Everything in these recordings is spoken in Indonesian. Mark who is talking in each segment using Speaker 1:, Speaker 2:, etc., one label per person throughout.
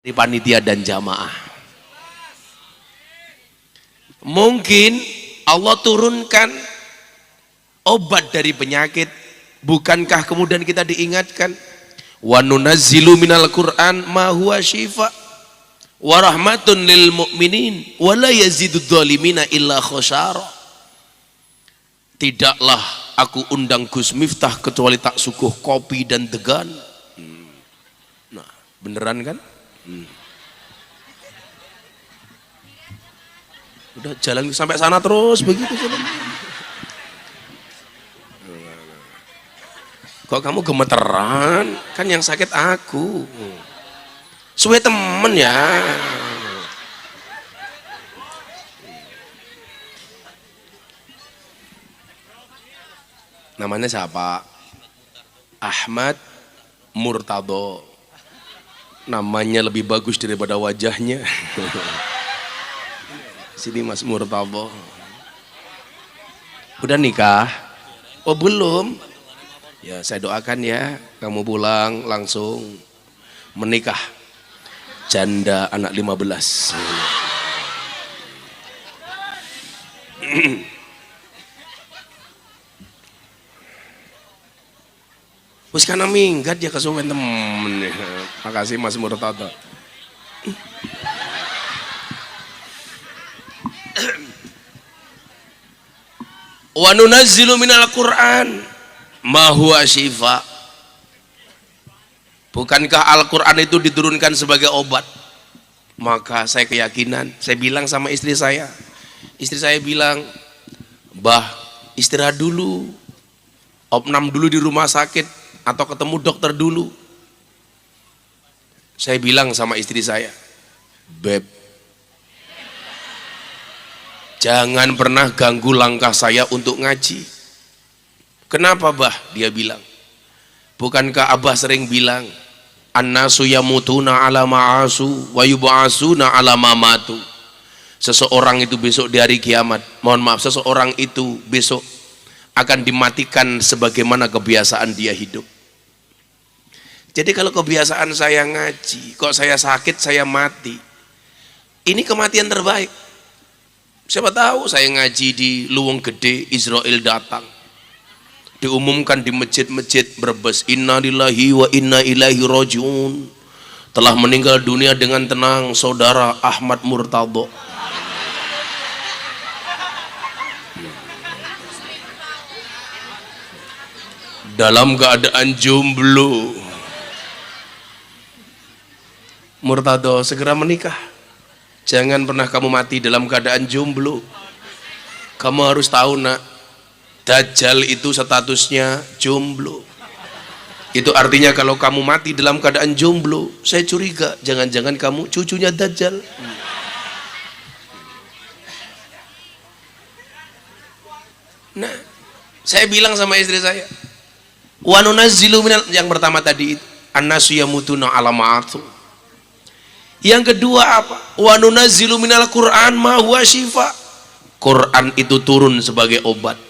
Speaker 1: di panitia dan jamaah. Mungkin Allah turunkan obat dari penyakit. Bukankah kemudian kita diingatkan, wa nunazzilu minal Qur'an ma huwa syifa wa rahmatun lil mu'minin wa la yazidudz zalimina illa khosara. Tidaklah aku undang Gus Miftah kecuali tak suguh kopi dan degan. Nah, beneran kan? Udah jalan sampai sana terus begitu jalan. Kok kamu gemeteran? Kan yang sakit aku. Suwe temen ya. Namanya siapa? Ahmad Murtado. Namanya lebih bagus daripada wajahnya. Sini Mas Murtado. Udah nikah? Oh belum? Ya saya doakan ya, kamu pulang langsung menikah. Janda anak 15. Wis kana minggat ya kesuwen temen. Makasih Mas Murtado. Wa nunazzilu minal Qur'an ma huwa syifa. Bukankah Al-Qur'an itu diturunkan sebagai obat? Maka saya keyakinan, saya bilang sama istri saya. Istri saya bilang, "Bah, istirahat dulu. Opnam dulu di rumah sakit atau ketemu dokter dulu." Saya bilang sama istri saya, "Beb, jangan pernah ganggu langkah saya untuk ngaji." Kenapa bah? Dia bilang, bukankah abah sering bilang, annasu yamutuna ala ma'asu wa yub'asuna ala mamatu. Seseorang itu besok di hari kiamat, mohon maaf, seseorang itu besok akan dimatikan sebagaimana kebiasaan dia hidup. Jadi kalau kebiasaan saya ngaji, kok saya sakit, saya mati, ini kematian terbaik. Siapa tahu saya ngaji di Luwung Gede, Israel datang, diumumkan di masjid-masjid Brebes, inna lillahi wa inna ilaihi rajiun, telah meninggal dunia dengan tenang saudara Ahmad Murtado. Dalam keadaan jomblo. Murtado, segera menikah. Jangan pernah kamu mati dalam keadaan jomblo. Kamu harus tahu nak, Dajjal itu statusnya jomblo. Itu artinya kalau kamu mati dalam keadaan jomblo, saya curiga jangan-jangan kamu cucunya Dajjal. Nah, saya bilang sama istri saya, wa nunazzilu minal, yang pertama tadi itu, annasu yamutuna ala ma'atu. Yang kedua apa? Wa nunazzilu minal Qur'an ma huwa syifa. Quran itu turun sebagai obat.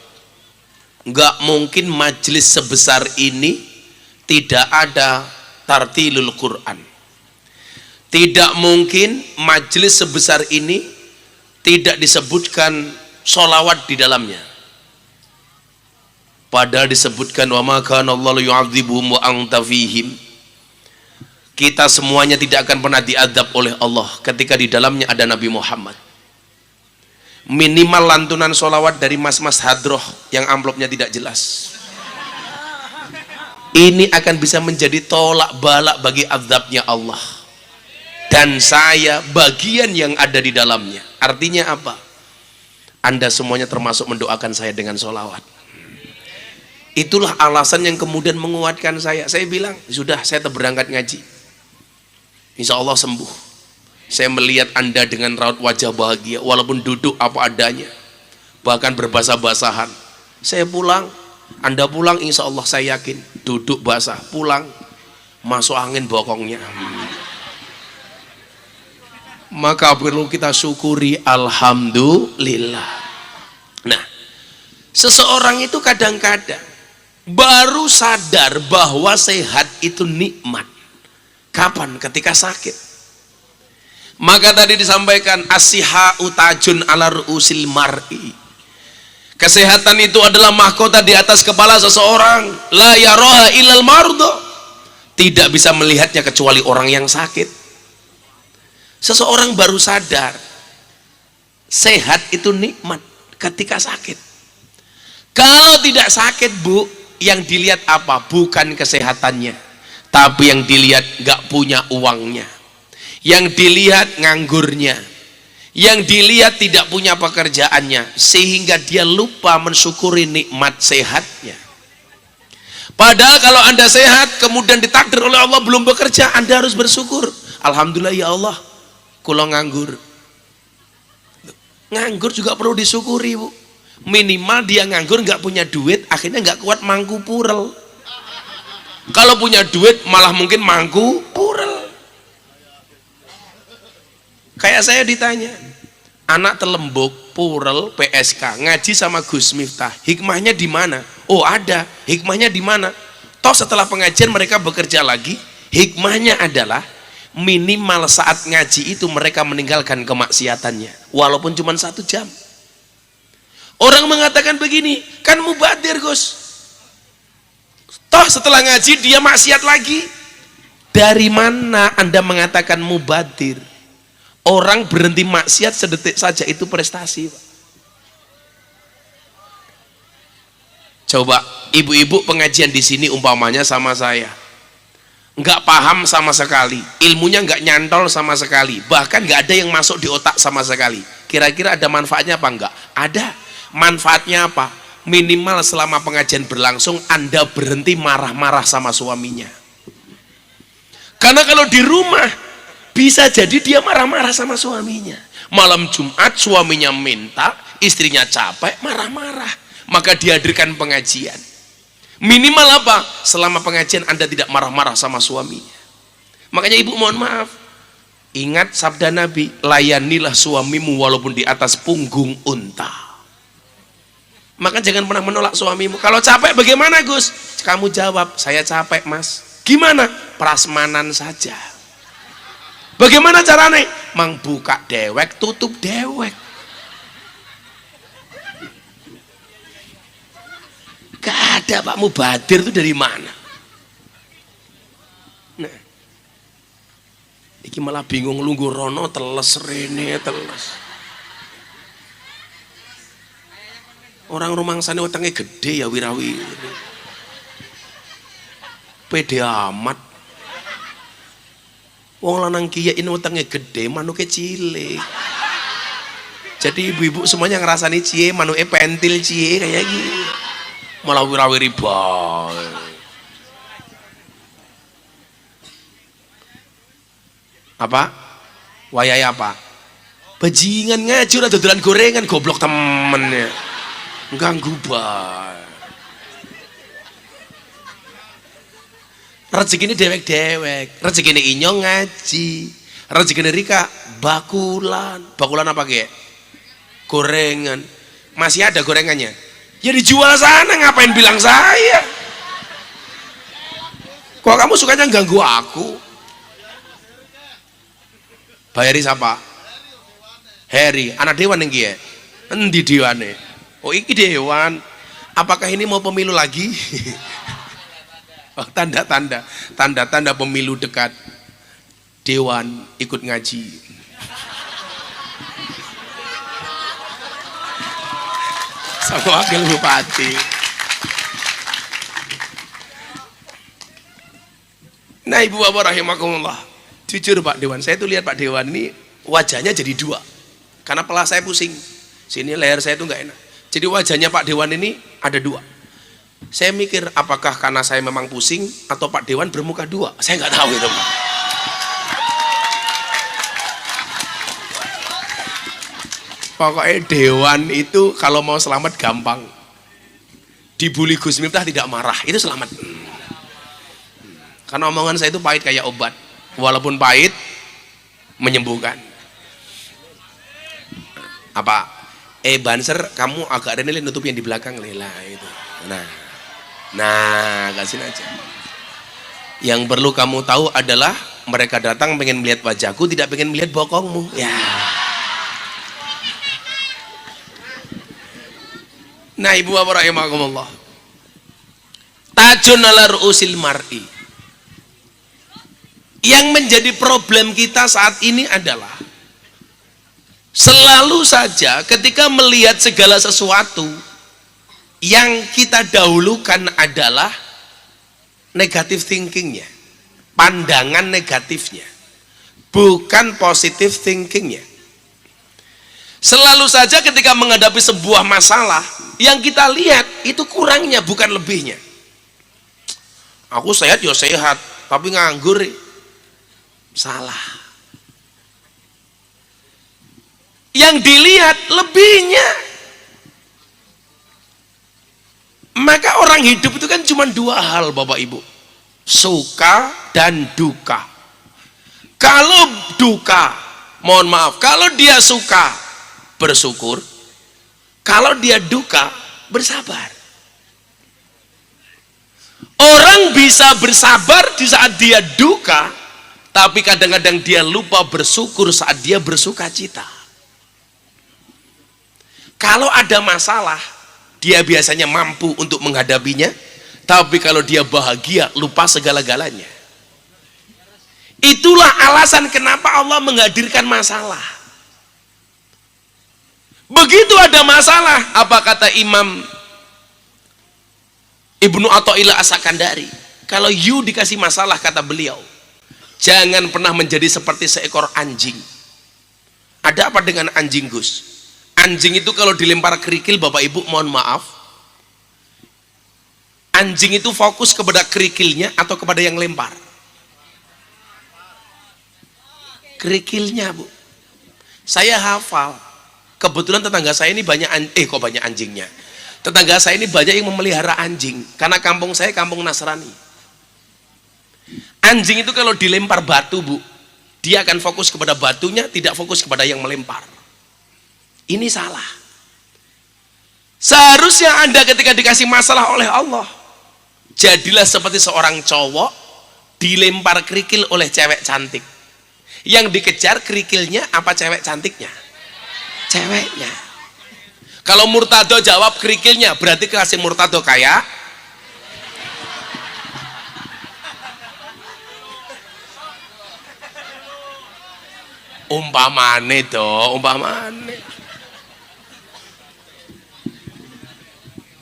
Speaker 1: Enggak mungkin majelis sebesar ini tidak ada tartilul Quran. Tidak mungkin majelis sebesar ini tidak disebutkan sholawat di dalamnya. Padahal disebutkan wa ma kana Allahu yu'adzibuhum wa anta fihim. Kita semuanya tidak akan pernah diazab oleh Allah ketika di dalamnya ada Nabi Muhammad. Minimal lantunan sholawat dari mas-mas hadroh yang amplopnya tidak jelas, ini akan bisa menjadi tolak balak bagi azabnya Allah. Dan saya bagian yang ada di dalamnya. Artinya apa? Anda semuanya termasuk mendoakan saya dengan sholawat. Itulah alasan yang kemudian menguatkan saya. Saya bilang, sudah saya berangkat ngaji, insya Allah sembuh. Saya melihat Anda dengan raut wajah bahagia, walaupun duduk apa adanya, bahkan berbasah-basahan. Saya pulang, Anda pulang, insya Allah saya yakin, duduk basah, pulang, masuk angin bokongnya. Maka perlu kita syukuri, alhamdulillah. Nah, seseorang itu kadang-kadang baru sadar bahwa sehat itu nikmat. Kapan? Ketika sakit. Maka tadi disampaikan as-sihhatu tajun ala ru'usil mar'i. Kesehatan itu adalah mahkota di atas kepala seseorang. La yaraha illal mardo. Tidak bisa melihatnya kecuali orang yang sakit. Seseorang baru sadar sehat itu nikmat ketika sakit. Kalau tidak sakit, Bu, yang dilihat apa? Bukan kesehatannya, tapi yang dilihat gak punya uangnya, yang dilihat nganggurnya, yang dilihat tidak punya pekerjaannya, sehingga dia lupa mensyukuri nikmat sehatnya. Padahal kalau Anda sehat kemudian ditakdir oleh Allah belum bekerja, Anda harus bersyukur. Alhamdulillah ya Allah, kula nganggur. Nganggur juga perlu disyukuri, Bu. Minimal dia nganggur nggak punya duit, akhirnya nggak kuat mangku purel. Kalau punya duit malah mungkin mangku purel. Kayak saya ditanya, anak telembuk purel PSK ngaji sama Gus Miftah, hikmahnya di mana? Oh ada, hikmahnya di mana? Toh setelah pengajian mereka bekerja lagi. Hikmahnya adalah minimal saat ngaji itu mereka meninggalkan kemaksiatannya, walaupun cuma 1 jam. Orang mengatakan begini, kan mubadir Gus, toh setelah ngaji dia maksiat lagi. Dari mana Anda mengatakan mubadir? Orang berhenti maksiat sedetik saja itu prestasi, Pak. Coba ibu-ibu pengajian di sini umpamanya sama saya, nggak paham sama sekali, ilmunya nggak nyantol sama sekali, bahkan nggak ada yang masuk di otak sama sekali. Kira-kira ada manfaatnya apa? Enggak ada. Manfaatnya apa? Minimal selama pengajian berlangsung Anda berhenti marah-marah sama suaminya. Karena kalau di rumah bisa jadi dia marah-marah sama suaminya. Malam Jumat suaminya minta, istrinya capek, marah-marah, maka dihadirkan pengajian. Minimal apa? Selama pengajian Anda tidak marah-marah sama suaminya. Makanya ibu mohon maaf, ingat sabda Nabi, layanilah suamimu walaupun di atas punggung unta. Maka jangan pernah menolak suamimu. Kalau capek bagaimana Gus? Kamu jawab, saya capek Mas. Gimana? Prasmanan saja. Bagaimana caranya? Mang buka dewek, tutup dewek. Gak ada Pak mubadir itu dari mana? Nah, iki malah bingung lungguh rono teles rene teles. Orang rumangsane wetenge gede ya wirawi. Pede amat. Wong lanang kiye ini wetenge gede, manuke cilik. Jadi ibu-ibu semuanya ngerasani cie, manuke pentil cie kayak gitu. Malah wirawi riba. Apa? Wayai apa? Bajingan ngaji ora dodolan gorengan goblok temennya. Ganggu bae. Rezeki ini dewek-dewek, rezeki ini inyong ngaji, rezeki ini Rika bakulan. Bakulan apa ge? Gorengan. Masih ada gorengannya? Ya dijual sana, ngapain bilang saya? Kok kamu sukanya ganggu aku? Bayari siapa? Heri, anak dewan yang gie. Endi dewane? Oh iki dewan. Apakah ini mau pemilu lagi? Oh, tanda-tanda pemilu dekat. Dewan ikut ngaji. Sama wakil bupati. Nah ibu bapak rahimakumullah, jujur Pak Dewan, saya tuh lihat Pak Dewan ini wajahnya jadi 2 karena kepala saya pusing, sini leher saya tuh nggak enak. Jadi wajahnya Pak Dewan ini ada 2. Saya mikir apakah karena saya memang pusing atau Pak Dewan bermuka 2. Saya nggak tahu itu Pak. Pokoknya Dewan itu kalau mau selamat gampang. Dibully Gus Miftah tidak marah, itu selamat. Karena omongan saya itu pahit kayak obat. Walaupun pahit menyembuhkan. Apa? Banser kamu agak renilin nutup yang di belakang lela itu. Nah kasih aja. Yang perlu kamu tahu adalah mereka datang pengen melihat wajahku, tidak pengen melihat bokongmu. Ya. Nah, ibu bapak rahimakumullah. Tajun ala ru'usil mar'i. Yang menjadi problem kita saat ini adalah selalu saja ketika melihat segala sesuatu yang kita dahulukan adalah negative thinkingnya, pandangan negatifnya, bukan positive thinkingnya. Selalu saja ketika menghadapi sebuah masalah yang kita lihat itu kurangnya bukan lebihnya. Aku sehat ya sehat, tapi nganggur. Salah. Yang dilihat lebihnya. Maka orang hidup itu kan cuma dua hal Bapak Ibu, suka dan duka. Kalau duka, mohon maaf, kalau dia suka bersyukur, kalau dia duka bersabar. Orang bisa bersabar di saat dia duka, tapi kadang-kadang dia lupa bersyukur saat dia bersuka cita. Kalau ada masalah, dia biasanya mampu untuk menghadapinya, tapi kalau dia bahagia, lupa segala-galanya. Itulah alasan kenapa Allah menghadirkan masalah. Begitu ada masalah, apa kata Imam Ibnu Athaillah As-Sakandari? Kalau you dikasih masalah, kata beliau, jangan pernah menjadi seperti seekor anjing. Ada apa dengan anjing, Gus? Anjing itu kalau dilempar kerikil, Bapak Ibu mohon maaf, anjing itu fokus kepada kerikilnya atau kepada yang lempar? Kerikilnya, Bu. Saya hafal, kebetulan tetangga saya ini banyak banyak anjingnya. Tetangga saya ini banyak yang memelihara anjing, karena kampung saya kampung Nasrani. Anjing itu kalau dilempar batu, Bu, dia akan fokus kepada batunya, tidak fokus kepada yang melempar. Ini salah. Seharusnya Anda ketika dikasih masalah oleh Allah, jadilah seperti seorang cowok dilempar kerikil oleh cewek cantik. Yang dikejar kerikilnya apa cewek cantiknya? Ceweknya. Kalau Murtado jawab kerikilnya, berarti kasih Murtado kayak umpamane toh, umpamane.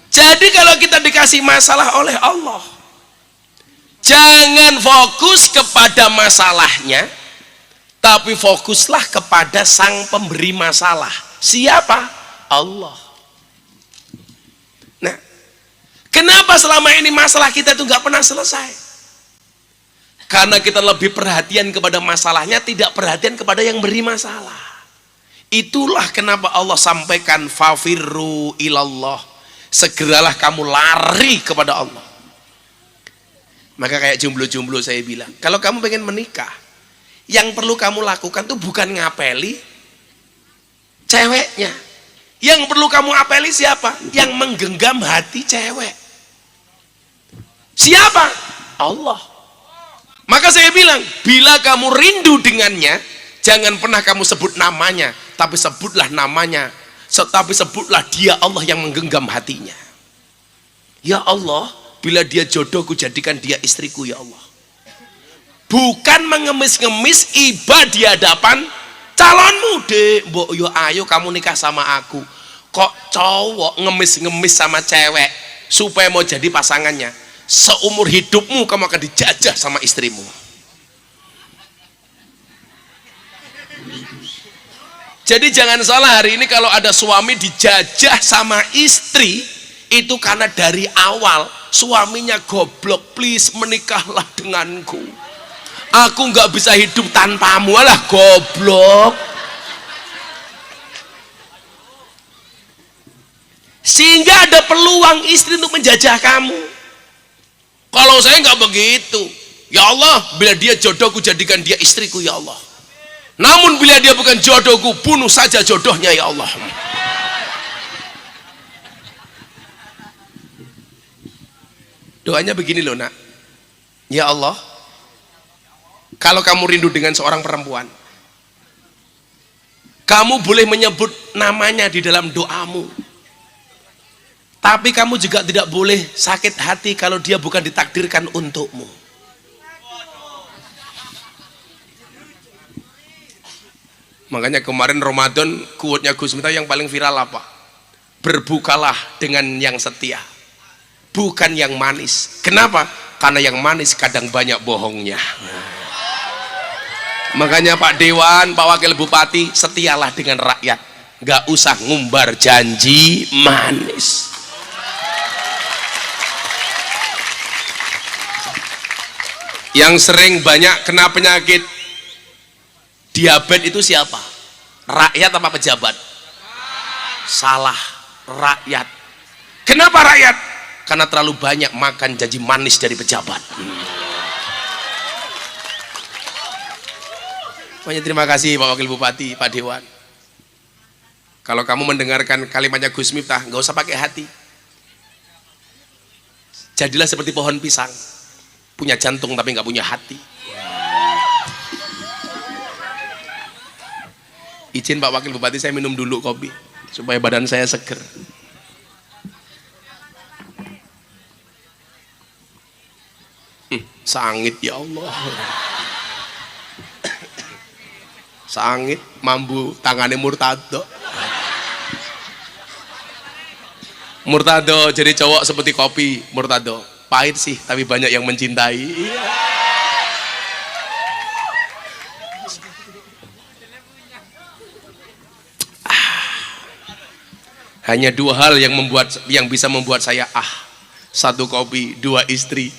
Speaker 1: Jadi kalau kita dikasih masalah oleh Allah, jangan fokus kepada masalahnya, tapi fokuslah kepada sang pemberi masalah. Siapa? Allah. Nah, kenapa selama ini masalah kita itu nggak pernah selesai? Karena kita lebih perhatian kepada masalahnya, tidak perhatian kepada yang beri masalah. Itulah kenapa Allah sampaikan fafirru ilallah, segeralah kamu lari kepada Allah. Maka kayak jomblo-jomblo saya bilang, kalau kamu pengen menikah, yang perlu kamu lakukan tuh bukan ngapeli ceweknya. Yang perlu kamu apeli siapa? Yang menggenggam hati cewek. Siapa? Allah. Maka saya bilang, bila kamu rindu dengannya, jangan pernah kamu sebut namanya, tapi sebutlah namanya, tapi sebutlah dia Allah yang menggenggam hatinya. Ya Allah, bila dia jodohku, jadikan dia istriku ya Allah. Bukan mengemis-ngemis iba di hadapan calonmu, dek, mbok yo ayo kamu nikah sama aku. Kok cowok ngemis-ngemis sama cewek supaya mau jadi pasangannya? Seumur hidupmu kamu akan dijajah sama istrimu. Jadi jangan salah, hari ini kalau ada suami dijajah sama istri, itu karena dari awal suaminya goblok. Please menikahlah denganku, aku nggak bisa hidup tanpamu. Alah goblok. Sehingga ada peluang istri untuk menjajah kamu. Kalau saya nggak begitu, ya Allah, bila dia jodohku, jadikan dia istriku ya Allah. Namun bila dia bukan jodohku, bunuh saja jodohnya ya Allah. Doanya begini loh nak, Ya Allah, kalau kamu rindu dengan seorang perempuan, kamu boleh menyebut namanya di dalam doamu, tapi kamu juga tidak boleh sakit hati kalau dia bukan ditakdirkan untukmu. Makanya kemarin Ramadan quote-nya Gus Miftah yang paling viral apa? Berbukalah dengan yang setia, bukan yang manis. Kenapa? Karena yang manis kadang banyak bohongnya. Makanya Pak Dewan, Pak Wakil Bupati, setialah dengan rakyat, nggak usah ngumbar janji manis. Yang sering banyak kena penyakit diabetes itu siapa? Rakyat apa pejabat? Salah, rakyat. Kenapa rakyat? Karena terlalu banyak makan janji manis dari pejabat. Banyak terima kasih Pak Wakil Bupati, Pak Dewan. Kalau kamu mendengarkan kalimatnya Gus Miftah, nggak usah pakai hati. Jadilah seperti pohon pisang, punya jantung tapi nggak punya hati. Izin Pak Wakil Bupati, saya minum dulu kopi supaya badan saya seger. Sangit ya Allah. Sangit mambu tangannya Murtado. Murtado jadi cowok seperti kopi. Murtado pahit sih tapi banyak yang mencintai. Hanya dua hal yang bisa membuat saya satu kopi, dua istri.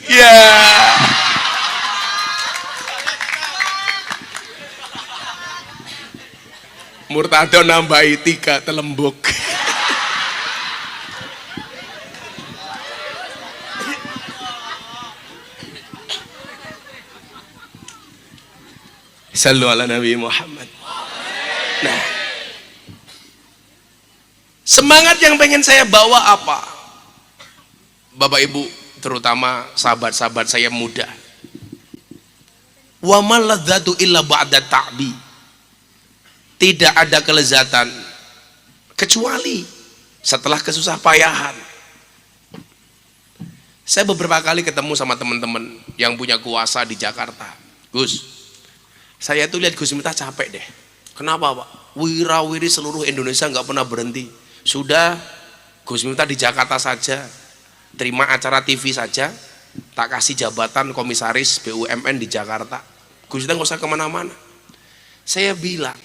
Speaker 1: Murtado nambahi 3 telembuk. Sallu ala Nabi Muhammad. Nah, semangat yang pengen saya bawa apa? Bapak Ibu, terutama sahabat-sahabat saya muda. Wa mal ladzatu illa ba'da ta'bi. Tidak ada kelezatan kecuali setelah kesusah payahan. Saya beberapa kali ketemu sama teman-teman yang punya kuasa di Jakarta. Gus, saya tuh lihat Gus Miftah capek deh. Kenapa Pak? Wira-wiri seluruh Indonesia nggak pernah berhenti. Sudah Gus Miftah di Jakarta saja, terima acara TV saja, tak kasih jabatan komisaris BUMN di Jakarta. Gus Miftah nggak usah kemana-mana. Saya bilang,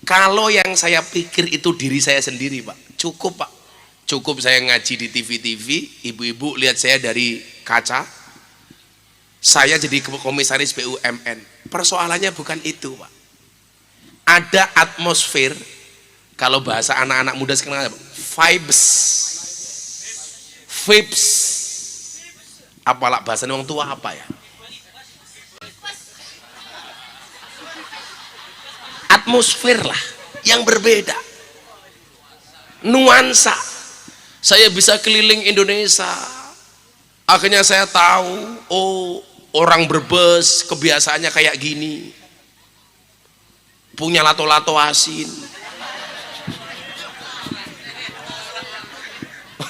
Speaker 1: kalau yang saya pikir itu diri saya sendiri Pak, cukup Pak. Cukup saya ngaji di TV-TV, ibu-ibu lihat saya dari kaca, saya jadi komisaris BUMN. Persoalannya bukan itu Pak. Ada atmosfer, kalau bahasa anak-anak muda sekarang, vibes. Apalah bahasa orang tua apa ya? Atmosfer lah yang berbeda, nuansa. Saya bisa keliling Indonesia, akhirnya saya tahu, oh orang Brebes kebiasaannya kayak gini, punya lato-lato asin,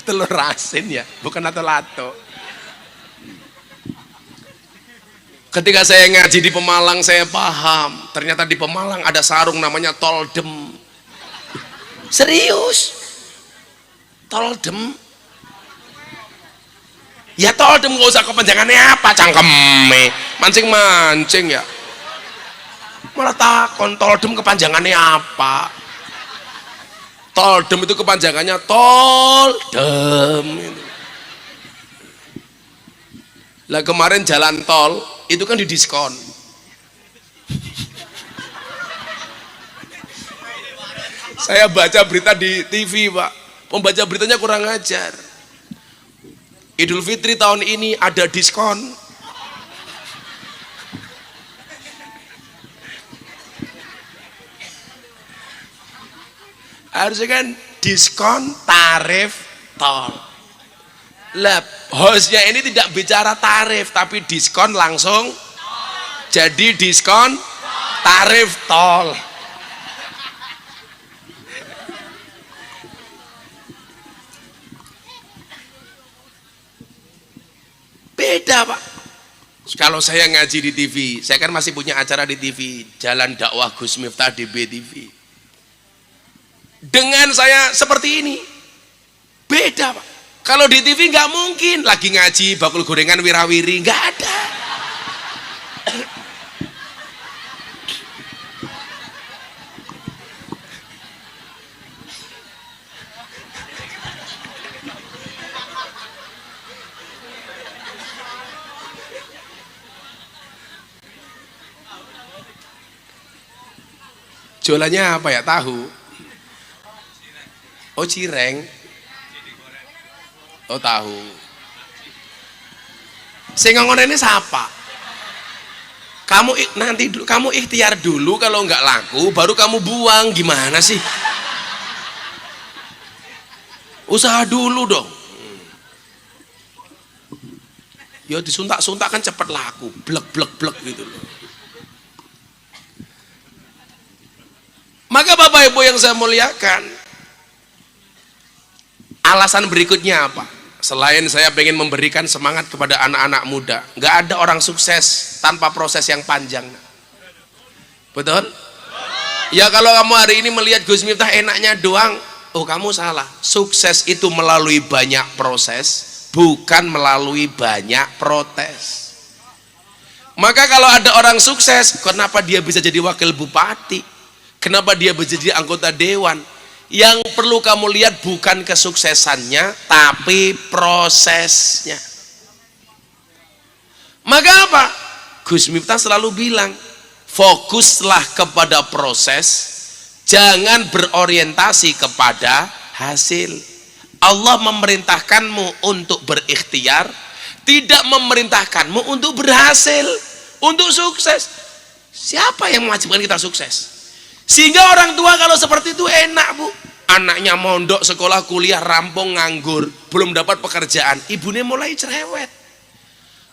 Speaker 1: telur asin ya, bukan lato-lato. Ketika saya ngaji di Pemalang, saya paham, ternyata di Pemalang ada sarung namanya toldem. Serius, toldem. Ya toldem, gak usah kepanjangannya apa, cangkeme, mancing-mancing ya. Malah takon toldem kepanjangannya apa. Toldem itu kepanjangannya toldem. Lah kemarin jalan tol itu kan didiskon. Saya baca berita di TV Pak, pembaca beritanya kurang ajar. Idul Fitri tahun ini ada diskon. Harusnya kan diskon tarif tol. Lah hostnya ini tidak bicara tarif tapi diskon langsung, jadi diskon tarif tol. Beda Pak. Kalau saya ngaji di TV, saya kan masih punya acara di TV, Jalan Dakwah Gus Miftah di BTV. Dengan saya seperti ini, beda Pak. Kalau di TV nggak mungkin lagi ngaji bakul gorengan wirawiri, nggak ada. Jualannya apa ya? Tahu. Oh cireng. Oh tahu. Sing ngomong ini siapa? Kamu nanti kamu ikhtiar dulu, kalau nggak laku baru kamu buang. Gimana sih? Usaha dulu dong. Yo disuntak-suntak kan cepet laku, blek gitu loh. Maka Bapak Ibu yang saya muliakan, alasan berikutnya apa? Selain saya pengen memberikan semangat kepada anak-anak muda, nggak ada orang sukses tanpa proses yang panjang. Betul? Ya kalau kamu hari ini melihat Gus Miftah enaknya doang, oh kamu salah. Sukses itu melalui banyak proses, bukan melalui banyak protes. Maka kalau ada orang sukses, kenapa dia bisa jadi wakil bupati? Kenapa dia menjadi anggota dewan? Yang perlu kamu lihat bukan kesuksesannya, tapi prosesnya. Maka apa? Gus Miftah selalu bilang, fokuslah kepada proses, jangan berorientasi kepada hasil. Allah memerintahkanmu untuk berikhtiar, tidak memerintahkanmu untuk berhasil, untuk sukses. Siapa yang mewajibkan kita sukses? Sehingga orang tua kalau seperti itu enak Bu. Anaknya mondok, sekolah, kuliah, rampung, nganggur, belum dapat pekerjaan, ibunya mulai cerewet.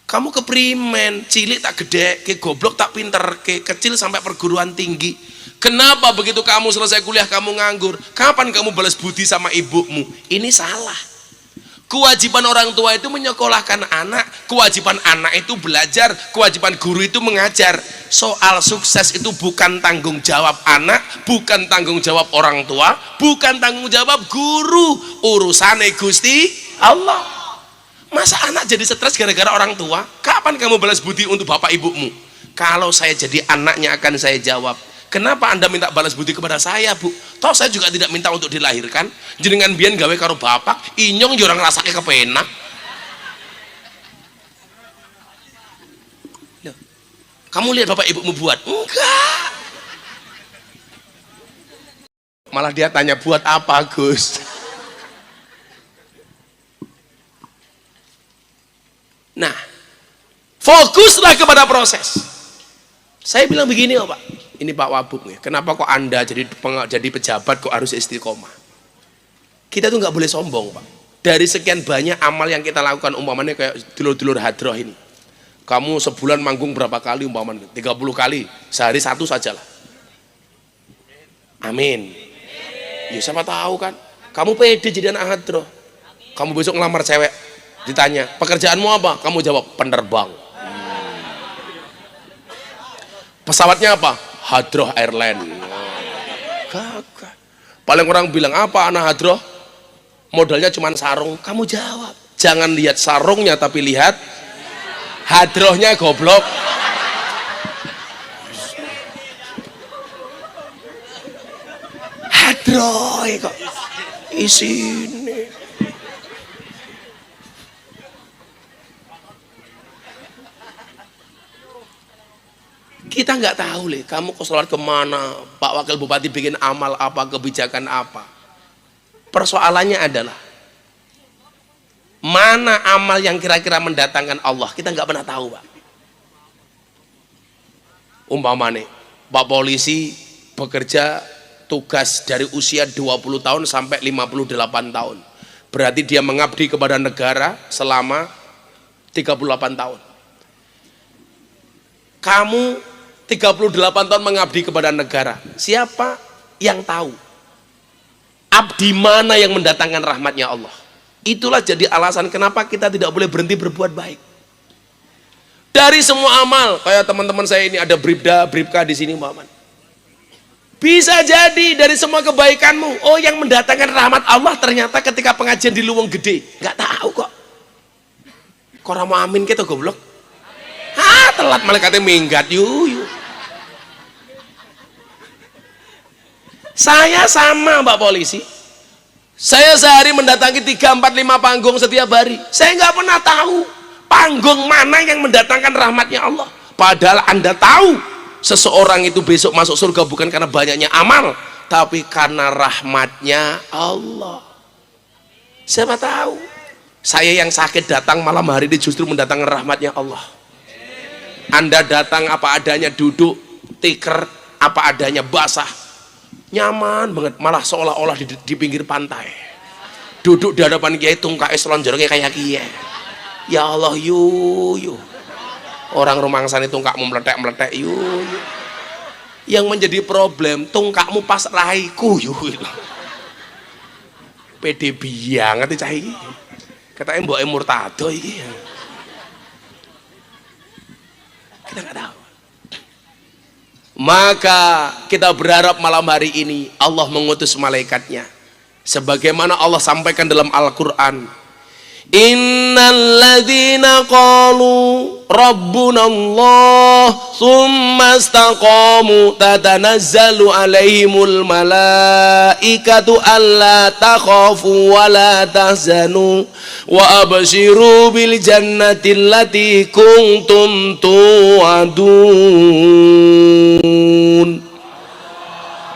Speaker 1: Kamu keprimen, cilik tak gede, ke goblok tak pinter, ke kecil sampai perguruan tinggi. Kenapa begitu kamu selesai kuliah kamu nganggur? Kapan kamu balas budi sama ibumu? Ini salah. Kewajiban orang tua itu menyekolahkan anak, kewajiban anak itu belajar, kewajiban guru itu mengajar. Soal sukses itu bukan tanggung jawab anak, bukan tanggung jawab orang tua, bukan tanggung jawab guru. Urusannya Gusti Allah. Masa anak jadi stres gara-gara orang tua? Kapan kamu balas budi untuk bapak ibumu? Kalau saya jadi anaknya akan saya jawab. Kenapa Anda minta balas budi kepada saya, Bu? Toh saya juga tidak minta untuk dilahirkan. Jenengan biyen gawe karo bapak, inyong yo ora ngrasake kepenak. Loh, kamu lihat bapak ibumu buat? Enggak. Malah dia tanya, buat apa, Gus? Nah, fokuslah kepada proses. Saya bilang begini, oh Pak. Ini Pak Wabuk nih, kenapa kok Anda jadi pejabat kok harus istiqomah? Kita tuh nggak boleh sombong Pak. Dari sekian banyak amal yang kita lakukan, umpamanya kayak dulur-dulur hadroh ini, kamu sebulan manggung berapa kali umpamanya? 30 kali, sehari satu sajalah. Amin. Ya siapa tahu kan, kamu pede jadi anak hadroh. Kamu besok ngelamar cewek, ditanya, pekerjaanmu apa? Kamu jawab, penerbang. Pesawatnya apa? Hadroh Airline. Gagah. Paling orang bilang apa anak hadroh? Modalnya cuma sarung. Kamu jawab, jangan lihat sarungnya tapi lihat hadrohnya, goblok. Hadroh kok isine. Kita nggak tahu leh, kamu ke sholat kemana, Pak Wakil Bupati bikin amal apa, kebijakan apa. Persoalannya adalah mana amal yang kira-kira mendatangkan Allah, kita nggak pernah tahu Pak. Umpamane Pak Polisi bekerja tugas dari usia 20 tahun sampai 58 tahun. Berarti dia mengabdi kepada negara selama 38 tahun. Kamu 38 tahun mengabdi kepada negara. Siapa yang tahu abdi mana yang mendatangkan rahmatnya Allah? Itulah jadi alasan kenapa kita tidak boleh berhenti berbuat baik. Dari semua amal, kayak teman-teman saya ini ada Bribda, Bribka di sini, Muhammad. Bisa jadi dari semua kebaikanmu, oh yang mendatangkan rahmat Allah ternyata ketika pengajian di Luwung Gede. Nggak tahu kok. Kok mau amin kita goblok? Ah, telat malaikatnya minggat yuk. Saya sama Mbak Polisi. Saya sehari mendatangi 3, 4, 5 panggung setiap hari. Saya nggak pernah tahu panggung mana yang mendatangkan rahmatnya Allah. Padahal Anda tahu seseorang itu besok masuk surga bukan karena banyaknya amal, tapi karena rahmatnya Allah. Siapa tahu saya yang sakit datang malam hari ini justru mendatangkan rahmatnya Allah. Anda datang apa adanya, duduk tikar apa adanya, basah, nyaman banget, malah seolah-olah di pinggir pantai, duduk di hadapan kiai tungkak selonjornya kayak kiai. Ya Allah, yuk orang rumangsan itu tungkakmu meletek yuk. Yang menjadi problem tungkakmu pas raiku yuk. Pede banget cah iki. Katanya mbok murtado iki. Kita nggak tahu. Maka kita berharap malam hari ini Allah mengutus malaikatnya sebagaimana Allah sampaikan dalam Al-Qur'an. Innalladzina qalu rabbunallah tsumma istaqamu tatanazzalu alaihimul malaikatu alla takhafu wa la tahzanu wa abshiru bil jannati allati kuntum tu'adun.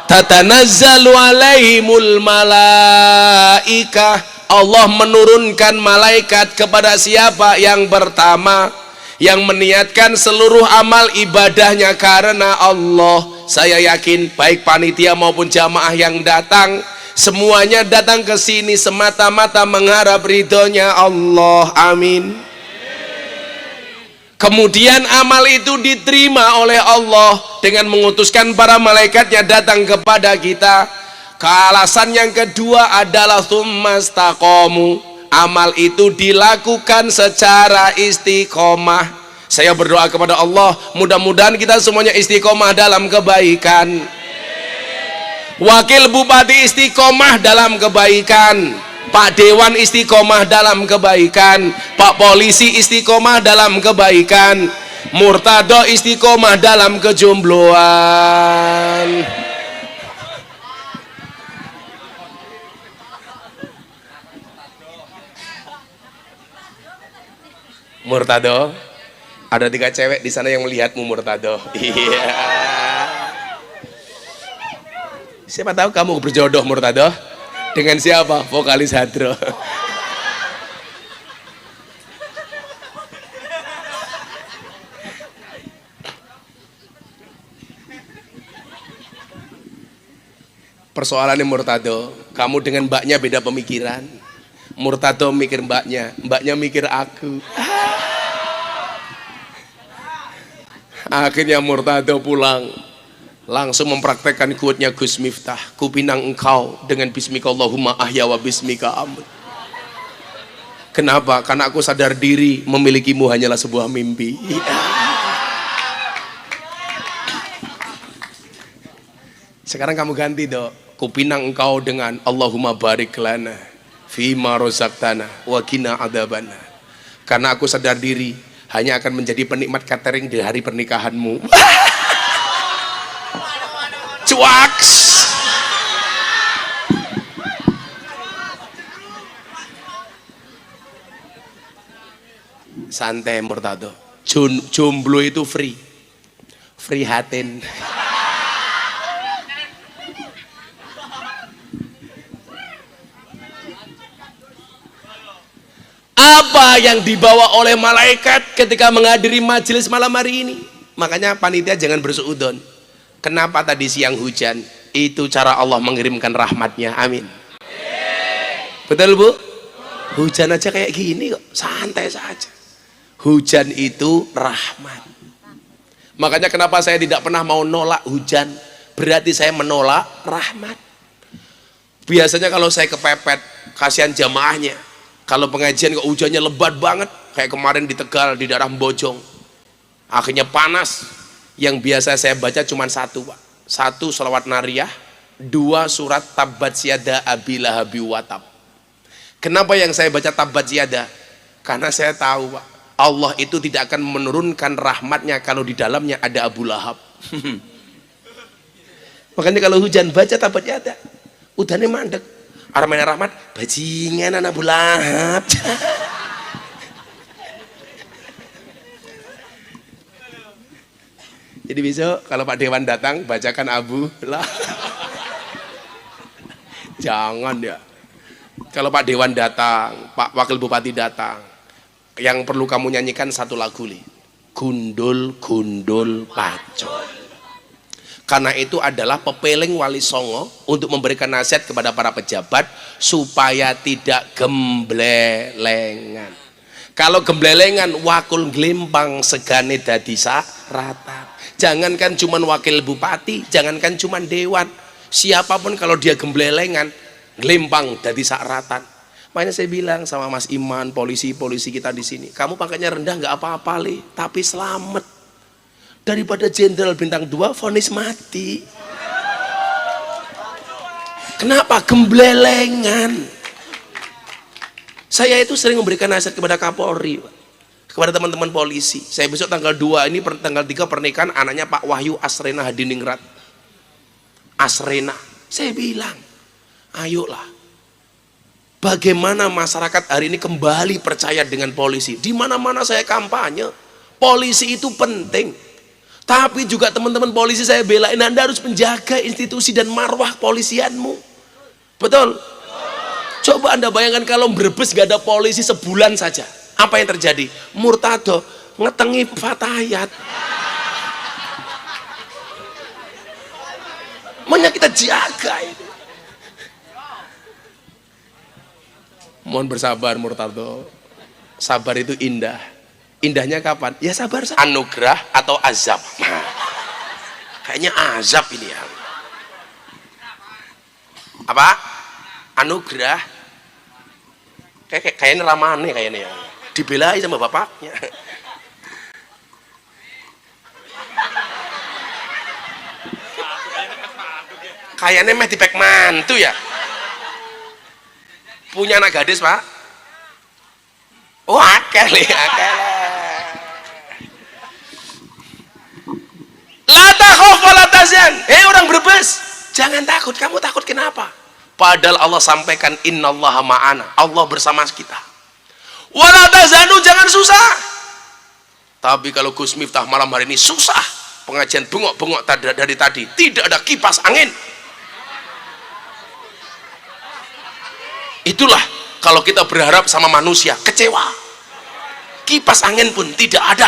Speaker 1: Tatanazzalu alaihimul malaikah, Allah menurunkan malaikat kepada siapa? Yang pertama, yang meniatkan seluruh amal ibadahnya karena Allah. Saya yakin baik panitia maupun jamaah yang datang, semuanya datang ke sini semata-mata mengharap ridhonya Allah. Amin. Kemudian amal itu diterima oleh Allah dengan mengutuskan para malaikatnya datang kepada kita. Alasan yang kedua adalah tsumastaqamu, amal itu dilakukan secara istiqomah. Saya berdoa kepada Allah, mudah-mudahan kita semuanya istiqomah dalam kebaikan. Wakil Bupati istiqomah dalam kebaikan, Pak Dewan istiqomah dalam kebaikan, Pak Polisi istiqomah dalam kebaikan, Murtado istiqomah dalam kejombloan. Murtado, ada 3 cewek di sana yang melihatmu Murtado. Iya. Siapa tahu kamu berjodoh Murtado dengan siapa? Vokalis Hadro. Persoalannya Murtado, kamu dengan mbaknya beda pemikiran. Murtado mikir mbaknya, mbaknya mikir aku. Akhirnya Murtado pulang, langsung mempraktekkan quote-nya Gus Miftah, kupinang engkau dengan bismika Allahumma ahya wa bismika amut. Kenapa? Karena aku sadar diri memilikimu hanyalah sebuah mimpi. Sekarang kamu ganti dok, kupinang engkau dengan Allahumma barik lana fima rozaqtana wa qina adzabana. Karena aku sadar diri hanya akan menjadi penikmat catering di hari pernikahanmu. Cuaks. Santai Murtado. Jomblo itu free. Free hatin. Apa yang dibawa oleh malaikat ketika menghadiri majelis malam hari ini? Makanya panitia jangan bersuudzon. Kenapa tadi siang hujan? Itu cara Allah mengirimkan rahmatnya. Amin. Betul Bu? Hujan aja kayak gini kok, santai saja. Hujan itu rahmat. Makanya kenapa saya tidak pernah mau nolak hujan, berarti saya menolak rahmat. Biasanya kalau saya kepepet, kasihan jamaahnya. Kalau pengajian kok hujannya lebat banget, kayak kemarin di Tegal, di daerah Bojong, akhirnya panas. Yang biasa saya baca cuma satu, Pak. Satu sholawat nariyah, dua surat Tabbat Yada Abi Lahabi Watab. Kenapa yang saya baca Tabbat Yada? Karena saya tahu, Pak, Allah itu tidak akan menurunkan rahmatnya kalau di dalamnya ada Abu Lahab. Makanya kalau hujan baca Tabbat Yada, udahnya mandek. Armena rahmat, bajingan anak Abu Lahab. Jadi besok kalau Pak Dewan datang, bacakan Abu Lahab. Jangan ya. Kalau Pak Dewan datang, Pak Wakil Bupati datang, yang perlu kamu nyanyikan satu lagu nih, Gundul Gundul Pacul. Karena itu adalah pepeling Wali Songo untuk memberikan nasihat kepada para pejabat supaya tidak gemblelengan. Kalau gemblelengan, wakul glimpang segane dadi saratan. Jangankan cuman wakil bupati, jangankan cuman dewan, siapapun kalau dia gemblelengan, glimpang dadi saratan. Makanya saya bilang sama Mas Iman, polisi-polisi kita di sini, kamu pangkatnya rendah nggak apa-apa li, tapi selamat daripada jenderal bintang 2 vonis mati. Kenapa? Gemblelengan. Saya itu sering memberikan nasihat kepada Kapolri, kepada teman-teman polisi. Saya besok tanggal 2 ini, tanggal 3 pernikahan anaknya Pak Wahyu Asrena Hadiningrat. Asrena, saya bilang, ayolah, bagaimana masyarakat hari ini kembali percaya dengan polisi. Di mana-mana saya kampanye, polisi itu penting. Tapi juga teman-teman polisi saya belain, Anda harus menjaga institusi dan marwah polisianmu. Betul? Coba Anda bayangkan kalau Brebes gak ada polisi sebulan saja, apa yang terjadi? Murtado ngetengi fatayat. Makanya kita jaga itu. Mohon bersabar Murtado. Sabar itu indah. Indahnya kapan? Ya sabar saja. Anugerah atau azab? Nah, kayaknya azab ini ya. Apa? Anugerah. Kayaknya ramane kayaknya ya. Dibelai sama bapaknya. Kayaknya meh dipek mantu ya. Punya anak gadis, Pak? Oh, akeh li, akeh. La takhaf wa la tahzan. Orang Brebes, jangan takut. Kamu takut kenapa? Padahal Allah sampaikan innallaha ma'ana. Allah bersama kita. Wa la tahzanu, jangan susah. Tapi kalau Gus Miftah malam hari ini susah. Pengajian bengok-bengok dari tadi, tidak ada kipas angin. Itulah kalau kita berharap sama manusia, kecewa. Kipas angin pun tidak ada.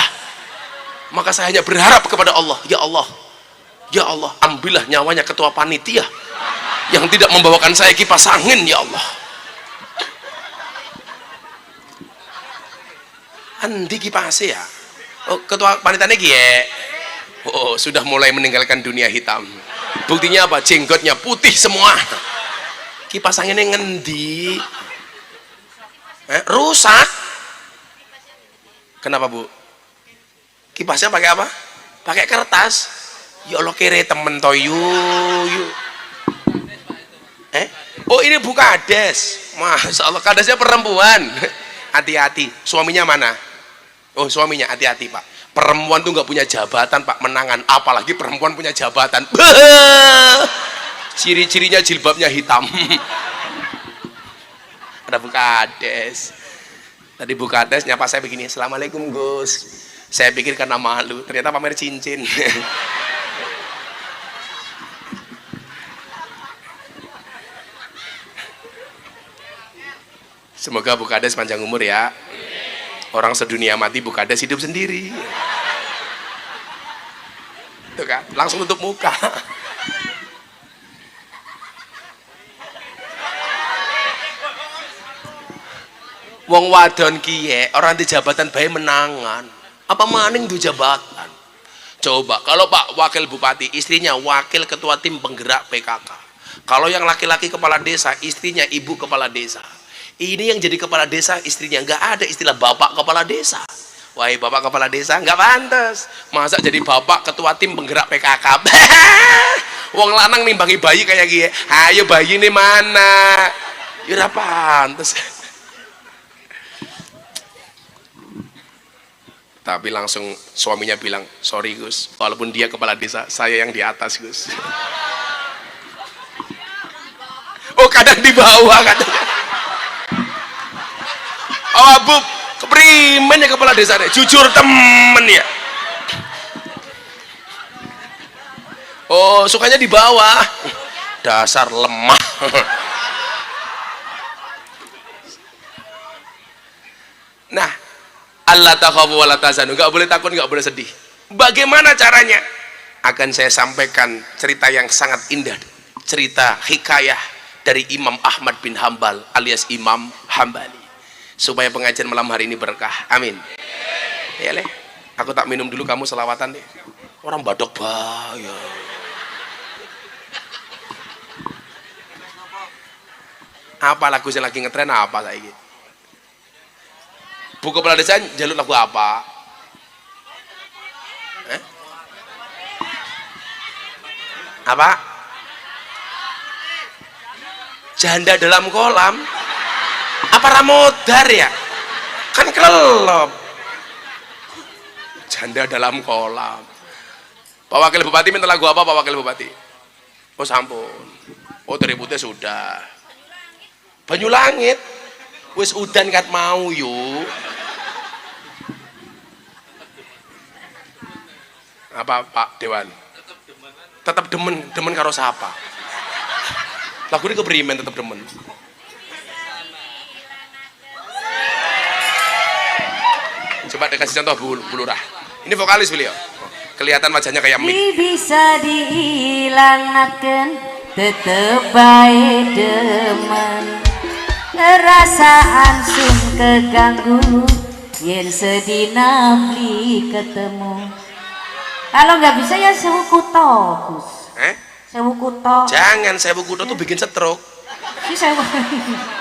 Speaker 1: Maka saya hanya berharap kepada Allah, ya Allah, ya Allah, ambillah nyawanya ketua panitia yang tidak membawakan saya kipas angin, ya Allah. Andi kipasnya ya? Oh, ketua panitianya gie. Oh, sudah mulai meninggalkan dunia hitam. Buktinya apa? Jenggotnya putih semua. Kipas anginnya ngendi? Rusak. Kenapa, Bu? Kipasnya pakai apa? Pakai kertas. Ya Allah, kere temen toyu. Oh, ini Bu Kades. Masya Allah, Kadesnya perempuan. Hati-hati. Suaminya mana? Oh, suaminya hati-hati, Pak. Perempuan tuh nggak punya jabatan, Pak, menangan. Apalagi perempuan punya jabatan. Ciri-cirinya jilbabnya hitam. Ada Bu Kades. Tadi Bu Kades nyapa saya begini, Assalamualaikum Gus. Saya pikir karena malu, ternyata pamer cincin. Semoga Bu Kades panjang umur ya. Orang sedunia mati, Bu Kades hidup sendiri. Tuh kan, langsung tutup muka. Wong wadon kiye orang di jabatan bae menangan. Apa maning du jabatan? Coba kalau Pak Wakil Bupati istrinya wakil ketua tim penggerak PKK. Kalau yang laki-laki kepala desa istrinya ibu kepala desa. Ini yang jadi kepala desa istrinya, nggak ada istilah bapak kepala desa. Wahai bapak kepala desa nggak pantas. Masa jadi bapak ketua tim penggerak PKK? Wong lanang nimbangi bayi kayak gini. Ayo bayi ini mana? Ya ora pantas. Tapi langsung suaminya bilang, sorry Gus, walaupun dia kepala desa, saya yang di atas Gus. Oh kadang di bawah katanya. Oh Bub, keprimen ya kepala desa deh, jujur temen ya. Oh sukanya di bawah, dasar lemah. Nah, Allah takhafu wa la tahzanu, enggak boleh takut, enggak boleh sedih. Bagaimana caranya? Akan saya sampaikan cerita yang sangat indah, cerita hikayah dari Imam Ahmad bin Hambal alias Imam Hambali, supaya pengajian malam hari ini berkah. Amin. Ya leh, aku tak minum dulu, kamu selawatan deh. Orang badok bahaya. Apa lagu yang lagi ngetren apa saiki? Buku kepala desa jalur lagu apa? Apa? Janda dalam kolam? Apa ramodar ya? Kan kelelop. Janda dalam kolam. Pak Wakil Bupati minta lagu apa Pak Wakil Bupati? Oh sampun. Oh dari putih sudah. Banyu Langit. Wis udan kat mau yuk. Apa Pak Dewan? Tetap demen, demen karo siapa? Lagu ini keprimen tetap demen. Coba dikasih contoh Bu Lurah. Ini vokalis beliau. Kelihatan wajahnya kayak mik.
Speaker 2: Bisa dihilangkan, tetep bae demen. Perasaan sun keganggu, yen sedina beli ketemu. Kalau nggak bisa ya sewu kuto, Gus. Sewu kuto.
Speaker 1: Jangan, sewu kuto tuh bikin stroke.
Speaker 2: Si sewu.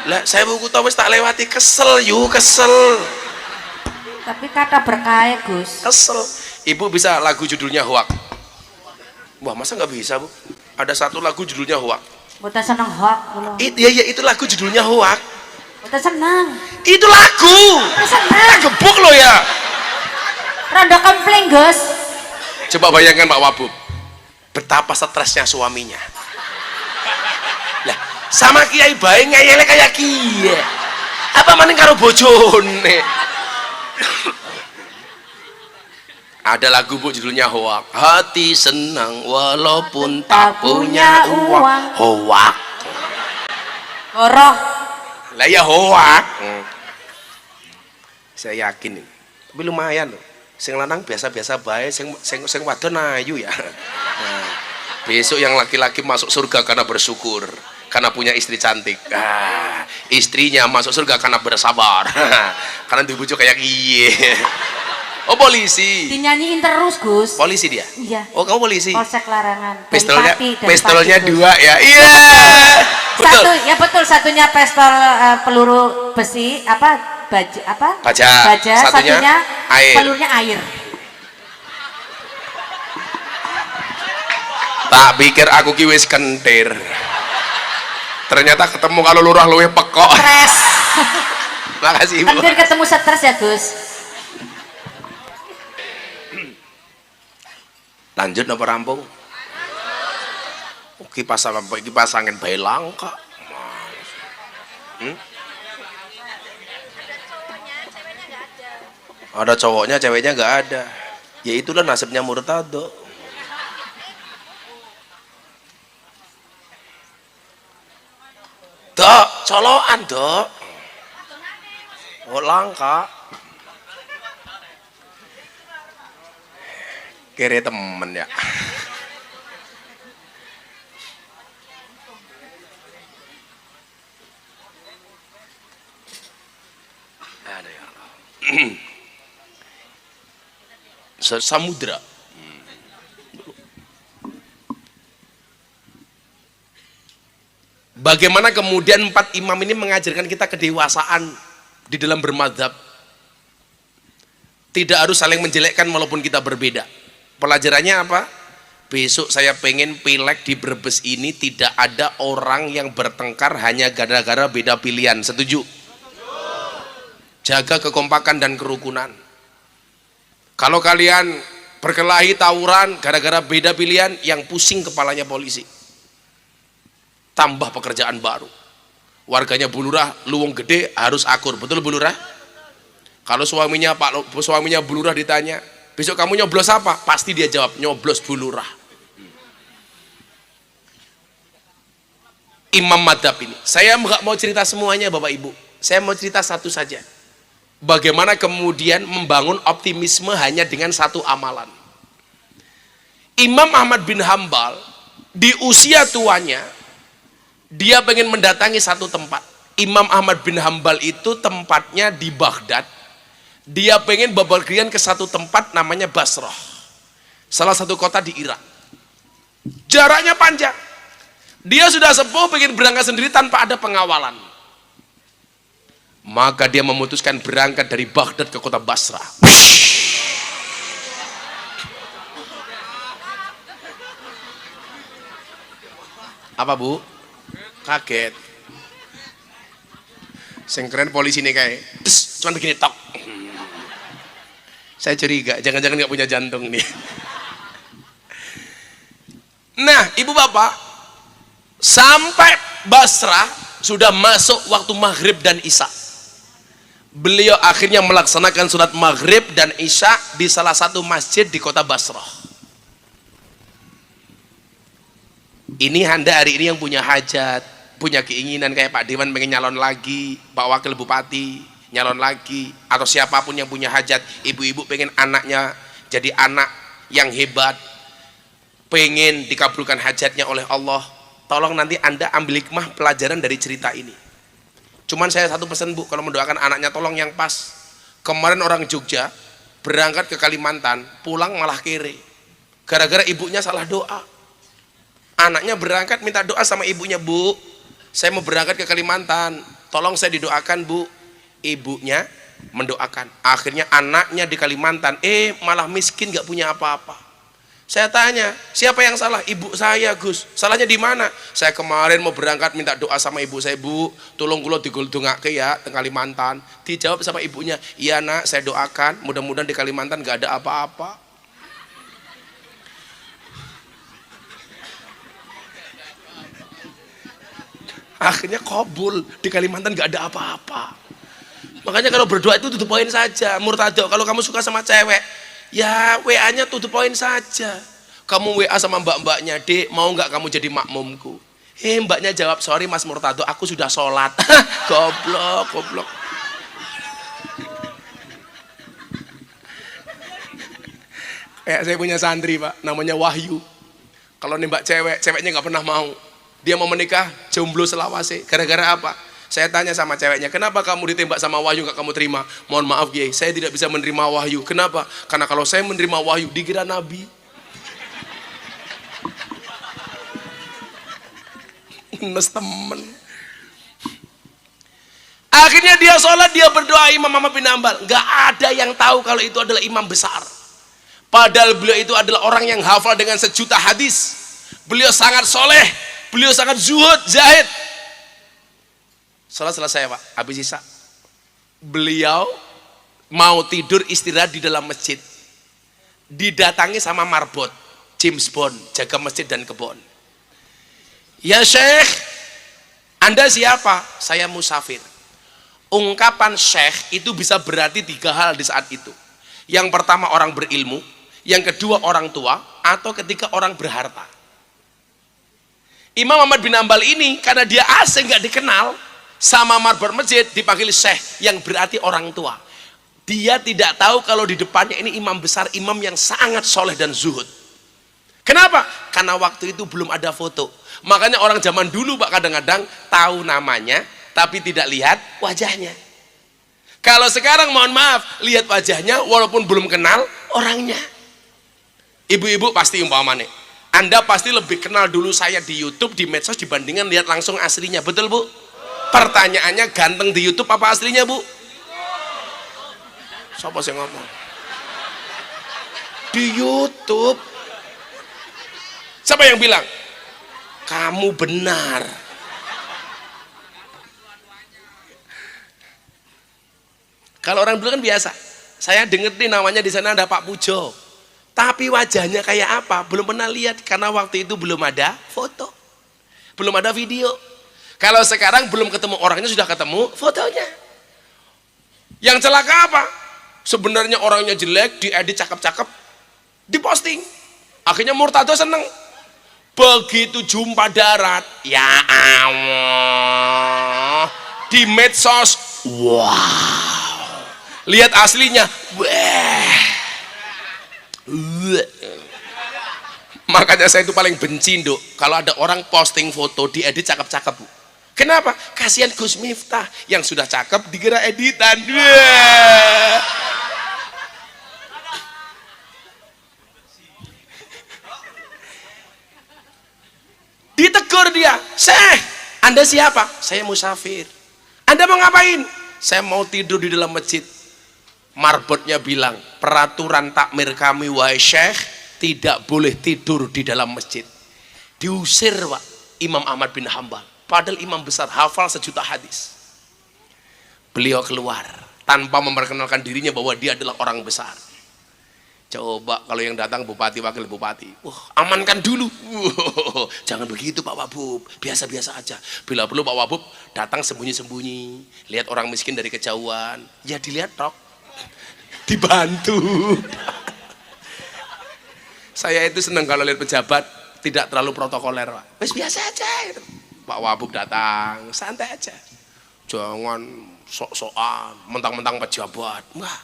Speaker 1: Lah, sewu kuto wis tak lewati, kesel yuk, kesel.
Speaker 2: Tapi kata berkah, Gus.
Speaker 1: Kesel. Ibu bisa lagu judulnya Hoak. Wah, masa nggak bisa, Bu? Ada satu lagu judulnya Hoak.
Speaker 2: Buta seneng hoak belum?
Speaker 1: Iya, itu lagu judulnya Hoak.
Speaker 2: Buta seneng.
Speaker 1: Itu lagu.
Speaker 2: Buta seneng.
Speaker 1: Tak gebuk lo ya.
Speaker 2: Rada kempling, Gus.
Speaker 1: Coba bayangkan Pak Wabub, betapa stresnya suaminya. Lah, sama kiai bae ngeyele kayak kiye. Apa maning karo bojone? Ada lagu Bu judulnya Hoak. Hati senang walaupun tak punya uang. Hoak.
Speaker 2: Oroh.
Speaker 1: Lah ya hoak. Saya yakin ini. Tapi lumayan loh. Sing lanang biasa-biasa baik, sing wadon ayu ya. Nah, besok yang laki-laki masuk surga karena bersyukur, karena punya istri cantik. Istrinya masuk surga karena bersabar. Karena dibujuk kayak iye. Oh polisi.
Speaker 2: Dinyanyiin terus, Gus.
Speaker 1: Polisi dia?
Speaker 2: Iya.
Speaker 1: Oh kamu polisi?
Speaker 2: Polsek Larangan.
Speaker 1: Pistolnya dua ya? Iya.
Speaker 2: Betul. Satu, ya betul, satunya pistol peluru besi, baja, satunya
Speaker 1: air.
Speaker 2: pelurunya air.
Speaker 1: Tak pikir aku ki wis kentir. Ternyata ketemu kalau lurah luwe pekok.
Speaker 2: Stres.
Speaker 1: Makasih Ibu.
Speaker 2: Kentir ketemu stres ya, Gus.
Speaker 1: Lanjut napa rampung? Kipas angin bae langka. Ada cowoknya, ceweknya nggak ada. Ya itulah nasibnya Murtado. Dok, colokan dok. Oh langka. Kere temen ya. Samudra. Bagaimana kemudian 4 imam ini mengajarkan kita kedewasaan di dalam bermadzhab. Tidak harus saling menjelekkan walaupun kita berbeda. Pelajarannya apa? Besok saya pengen pileg di Brebes ini tidak ada orang yang bertengkar hanya gara-gara beda pilihan. Setuju? Jaga kekompakan dan kerukunan. Kalau kalian berkelahi tawuran gara-gara beda pilihan, yang pusing kepalanya polisi. Tambah pekerjaan baru. Warganya Bu Lurah Luwung Gede harus akur, betul Bu Lurah? Kalau suaminya Bu Lurah ditanya, besok kamu nyoblos apa? Pasti dia jawab, nyoblos Bu Lurah. Imam madhab ini, saya nggak mau cerita semuanya Bapak Ibu, saya mau cerita satu saja. Bagaimana kemudian membangun optimisme hanya dengan satu amalan. Imam Ahmad bin Hambal di usia tuanya, dia pengen mendatangi satu tempat. Imam Ahmad bin Hambal itu tempatnya di Baghdad. Dia pengen bepergian ke satu tempat namanya Basrah, salah satu kota di Irak. Jaraknya panjang. Dia sudah sepuh, pengen berangkat sendiri tanpa ada pengawalan. Maka dia memutuskan berangkat dari Baghdad ke kota Basrah. Apa Bu? Kaget. Sing keren polisi nih kayak, cuman begini tok. Saya curiga, jangan-jangan nggak punya jantung nih. Nah, Ibu Bapak, sampai Basrah sudah masuk waktu maghrib dan isya. Beliau akhirnya melaksanakan sholat maghrib dan isya di salah satu masjid di kota Basrah. Ini Anda hari ini yang punya hajat, punya keinginan kayak Pak Dewan pengen nyalon lagi, Pak Wakil Bupati nyalon lagi, atau siapapun yang punya hajat, ibu-ibu pengen anaknya jadi anak yang hebat, pengen dikabulkan hajatnya oleh Allah, tolong nanti Anda ambil hikmah pelajaran dari cerita ini. Cuman saya satu pesan Bu, kalau mendoakan anaknya tolong yang pas. Kemarin orang Jogja berangkat ke Kalimantan, pulang malah kere, gara-gara ibunya salah doa. Anaknya berangkat minta doa sama ibunya, Bu, saya mau berangkat ke Kalimantan, tolong saya didoakan Bu. Ibunya mendoakan, akhirnya anaknya di Kalimantan malah miskin, gak punya apa-apa. Saya tanya, siapa yang salah? Ibu saya Gus. Salahnya di mana? Saya kemarin mau berangkat minta doa sama ibu saya, Bu, tolong kula digul-dungake ya di Kalimantan. Dijawab sama ibunya, iya nak, saya doakan mudah-mudahan di Kalimantan gak ada apa-apa. Akhirnya kabul, di Kalimantan gak ada apa-apa. Makanya kalau berdoa itu tutup poin saja. Murtado, kalau kamu suka sama cewek, ya WA-nya tutup poin saja. Kamu WA sama mbak-mbaknya, Dek, mau nggak kamu jadi makmumku? Mbaknya jawab, sorry Mas Murtado, aku sudah sholat. Goblok. Kayak saya punya santri Pak, namanya Wahyu. Kalau nembak cewek, ceweknya nggak pernah mau. Dia mau menikah, jomblo selawase. Gara-gara apa? Saya tanya sama ceweknya, kenapa kamu ditembak sama Wahyu nggak kamu terima? Mohon maaf Kiai, saya tidak bisa menerima Wahyu. Kenapa? Karena kalau saya menerima Wahyu dikira Nabi. Nes temen. Akhirnya dia sholat, dia berdoa Imam Ahmad bin Hambal. Nggak ada yang tahu kalau itu adalah imam besar. Padahal beliau itu adalah orang yang hafal dengan sejuta hadis. Beliau sangat soleh, beliau sangat zuhud, zahid. Sholat selesai Pak, habis isya beliau mau tidur istirahat di dalam masjid, didatangi sama marbot James Bond, jaga masjid dan kebon. Ya Syekh, Anda siapa? Saya musafir. Ungkapan Syekh itu bisa berarti 3 hal di saat itu. Yang pertama orang berilmu, yang kedua orang tua, atau ketika orang berharta. Imam Ahmad bin Hambal ini karena dia asing gak dikenal, sama marbot masjid dipanggil Syekh, yang berarti orang tua. Dia tidak tahu kalau di depannya ini imam besar, imam yang sangat soleh dan zuhud. Kenapa? Karena waktu itu belum ada foto. Makanya orang zaman dulu Pak kadang-kadang tahu namanya tapi tidak lihat wajahnya. Kalau sekarang mohon maaf, lihat wajahnya walaupun belum kenal orangnya. Ibu-ibu pasti umpamanya, Anda pasti lebih kenal dulu saya di YouTube, di medsos dibandingkan lihat langsung aslinya, betul Bu? Pertanyaannya, ganteng di YouTube apa aslinya Bu? Siapa sih ngomong? Di YouTube. Siapa yang bilang? Kamu benar. Kalau orang dulu kan biasa, saya dengar nih namanya di sana ada Pak Pujo, tapi wajahnya kayak apa belum pernah lihat karena waktu itu belum ada foto, belum ada video. Kalau sekarang belum ketemu orangnya sudah ketemu fotonya. Yang celaka apa? Sebenarnya orangnya jelek, diedit cakep-cakep, diposting. Akhirnya Murtado seneng. Begitu jumpa darat, ya Allah, di medsos, wow. Lihat aslinya, makanya saya itu paling benci Nduk kalau ada orang posting foto diedit cakep-cakep Bu. Kenapa? Kasihan Gus Miftah yang sudah cakep dikira editan. Ditegur dia, Syekh, Anda siapa? Saya musafir. Anda mau ngapain? Saya mau tidur di dalam masjid. Marbotnya bilang, peraturan takmir kami wahai Syekh, tidak boleh tidur di dalam masjid. Diusir Pak Imam Ahmad bin Hambal, padahal imam besar, hafal sejuta hadis. Beliau keluar tanpa memperkenalkan dirinya bahwa dia adalah orang besar. Coba kalau yang datang bupati, wakil bupati, amankan dulu. Jangan begitu Pak Wabub, biasa-biasa aja. Bila perlu Pak Wabub datang sembunyi-sembunyi, lihat orang miskin dari kejauhan, ya dilihat tok, dibantu. Saya itu senang kalau lihat pejabat tidak terlalu protokoler Pak. Biasa aja. Pak Wabub datang, santai aja. Jangan sok-sokan, mentang-mentang pejabat. Wah,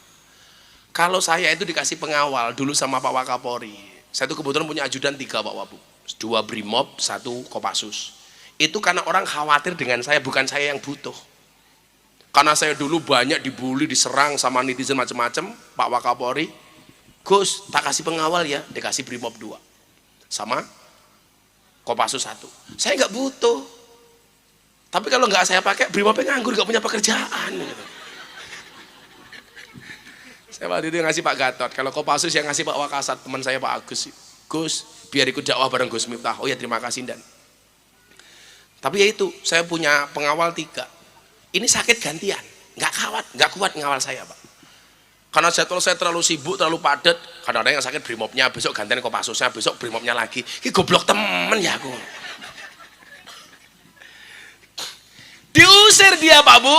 Speaker 1: kalau saya itu dikasih pengawal dulu sama Pak Wakapori. Saya itu kebetulan punya ajudan 3 Pak Wabub. 2 Brimob, 1 Kopassus. Itu karena orang khawatir dengan saya, bukan saya yang butuh. Karena saya dulu banyak dibully, diserang sama netizen macam-macam, Pak Wakapori, Gus, tak kasih pengawal ya, dikasih Brimob 2 sama Kopassus 1. Saya nggak butuh. Tapi kalau nggak saya pakai, Brimobnya nganggur, nggak punya pekerjaan. Gitu. Saya waktu itu yang ngasih Pak Gatot, kalau Kopassus yang ngasih Pak Wakasat, teman saya Pak Agus. Gus, biar ikut dakwah bareng Gus Miftah. Oh ya terima kasih Dan. Tapi ya itu, saya punya pengawal 3. Ini sakit gantian, nggak kuat ngawal saya Pak. Karena saya terlalu sibuk, terlalu padat. Kadang-kadang yang sakit Brimobnya, besok gantian Kopassusnya, besok Brimobnya lagi. Ini goblok temen ya aku. Diusir dia Pak Bu,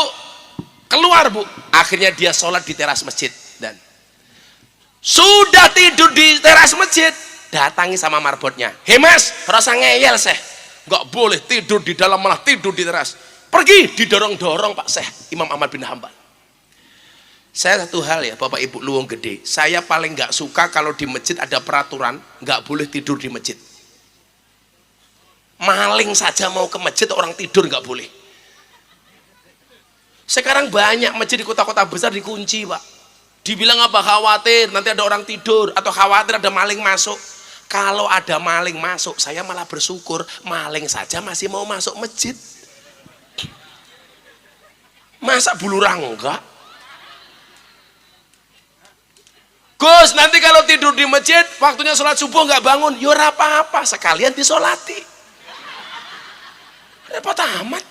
Speaker 1: keluar Bu. Akhirnya dia sholat di teras masjid. Dan sudah tidur di teras masjid, datangi sama marbotnya. Hei Mas, rasa ngeyel Syekh, nggak boleh tidur di dalam, malah tidur di teras. Pergi, didorong-dorong Pak Syekh Imam Ahmad bin Hambal. Saya satu hal ya Bapak Ibu luwung gede, saya paling nggak suka kalau di masjid ada peraturan nggak boleh tidur di masjid. Maling saja mau ke masjid orang tidur nggak boleh. Sekarang banyak masjid di kota-kota besar dikunci Pak. Dibilang apa? Khawatir nanti ada orang tidur atau khawatir ada maling masuk. Kalau ada maling masuk, saya malah bersyukur, maling saja masih mau masuk masjid. Masa bulurang enggak? Gus, nanti kalau tidur di masjid, waktunya sholat subuh nggak bangun, ya apa-apa, sekalian disolati. Repot amat.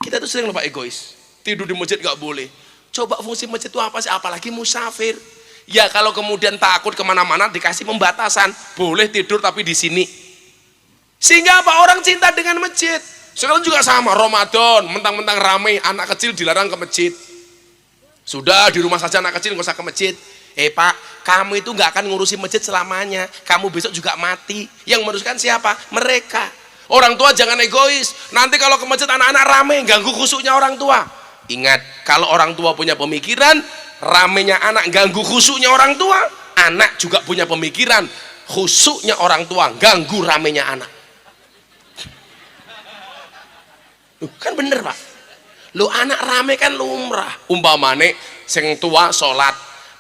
Speaker 1: Kita tuh sering lupa egois. Tidur di masjid nggak boleh. Coba fungsi masjid itu apa sih? Apalagi musafir. Ya kalau kemudian takut kemana-mana dikasih pembatasan, boleh tidur tapi di sini. Sehingga apa? Orang cinta dengan masjid. Sekarang juga sama, Ramadan, mentang-mentang ramai, anak kecil dilarang ke masjid. Sudah di rumah saja anak kecil, nggak usah ke masjid. Pak, kamu itu nggak akan ngurusi masjid selamanya. Kamu besok juga mati. Yang meneruskan siapa? Mereka. Orang tua jangan egois. Nanti kalau ke masjid anak-anak ramai, ganggu khusyuknya orang tua. Ingat, kalau orang tua punya pemikiran, ramenya anak ganggu khusyuknya orang tua. Anak juga punya pemikiran, khusyuknya orang tua ganggu ramenya anak. Kan bener Pak. Lu anak rame kan lumrah. Umpamane sing tua salat,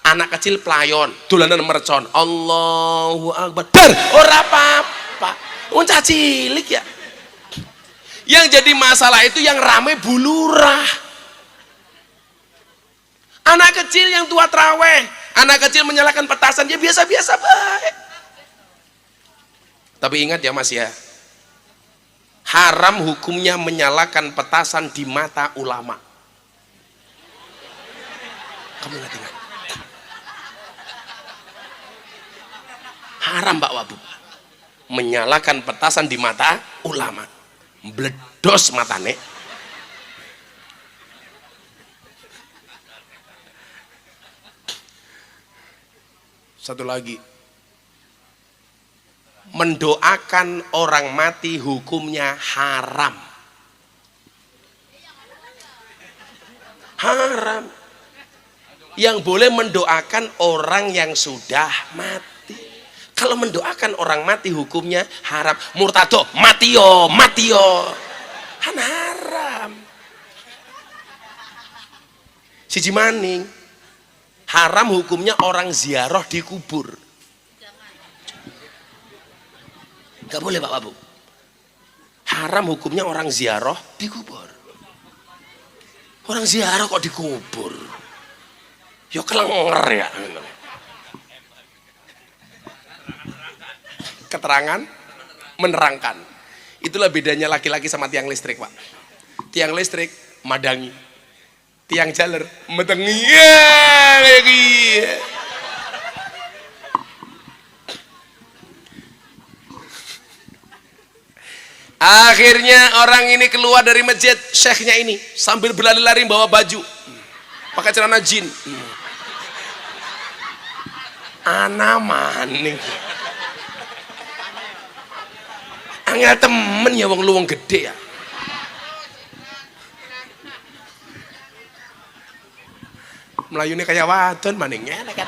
Speaker 1: anak kecil playon, dolanan mercon. Allahu Akbar. Dar, ora apa-apa. Wong cilik ya. Yang jadi masalah itu yang rame bulurah. Anak kecil yang tua traweh, anak kecil menyalakan petasan, ya biasa-biasa baik. Tapi ingat ya Mas ya, haram hukumnya menyalakan petasan di mata ulama. Kamu ingat. Haram Mbak Wabu menyalakan petasan di mata ulama. Bledos matane. Satu lagi, mendoakan orang mati hukumnya haram. Haram. Yang boleh mendoakan orang yang sudah mati. Kalau mendoakan orang mati hukumnya haram. Murtado, mati yo. Kan haram. Siji maning, haram hukumnya orang ziarah di kubur. Gak boleh Pak Wabu. Haram hukumnya orang ziarah di kubur. Orang ziarah kok di kubur? Ya kelenger ya. Keterangan menerangkan. Itulah bedanya laki-laki sama tiang listrik Pak. Tiang listrik madangi, tiang jaler metengi. Akhirnya orang ini keluar dari masjid, syekhnya ini sambil berlari-lari bawa baju, pakai celana jin. Ana maning. Angel temen ya wong lu wong gede ya. Melayune kayak wadon maningnya kan.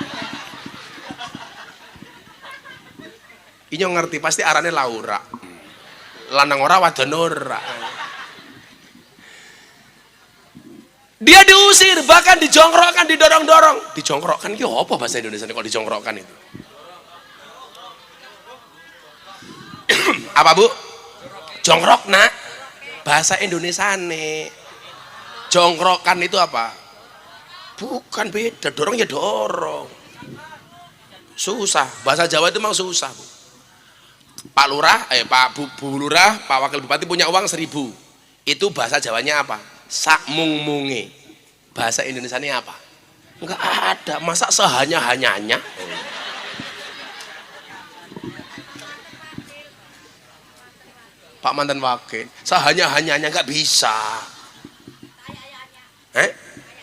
Speaker 1: Inyo ngerti pasti arane Laura. Lanang ora wadon ora. Dia diusir, bahkan dijongkrokkan, didorong-dorong. Dijongkrokkan ki apa bahasa Indonesia kok dijongkrokkan itu? Apa Bu? Jongkrok nak bahasa Indonesia nih. Jongkrokan itu apa? Bukan, beda, dorong ya dorong. Susah, bahasa Jawa itu memang susah Bu. Pak Lurah, Pak Bu Lurah, Pak Wakil Bupati punya uang 1000. Itu bahasa Jawanya apa? Sak mung munge. Bahasa Indonesia ini apa? Enggak ada, masa sehanya-hanyanya. Pak mantan wakil, sehanya-hanyanya nggak bisa.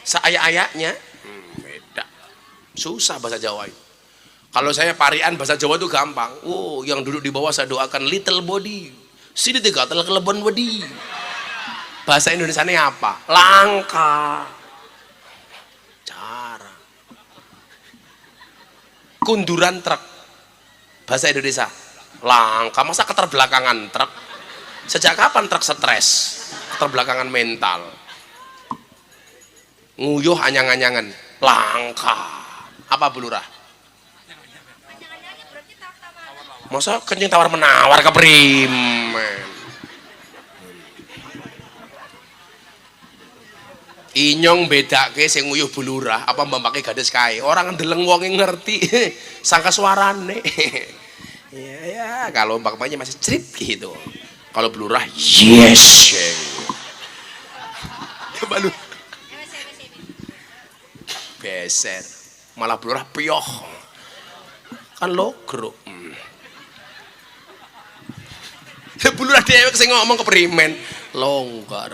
Speaker 1: Seayak-ayaknya, beda. Susah bahasa Jawa itu. Kalau saya parian bahasa Jawa itu gampang. Oh, yang duduk di bawah saya doakan little body. Sini tiga tel kelebon body. Bahasa Indonesia ini apa? Langka. Cara. Kunduran truk. Bahasa Indonesia. Langka. Masa keterbelakangan truk? Sejak kapan truk stres? Keterbelakangan mental. Nguyuh anyang-anyangan. Langka. Apa Bu Lurah? Masa kencing tawar menawar ke primen. Inyong bedake sing nguyuh Bu Lurah apa mbambake gadis kae. Orang ndeleng wonge ngerti sangka suarane. Ya, kalau umpamanya masih cerit gitu. Kalau Bu Lurah yes. Coba lu. Beser. Malah Bu Lurah pioh. Kan logro. Bu Lurah dhewek sing ngomong ke primen, longgar.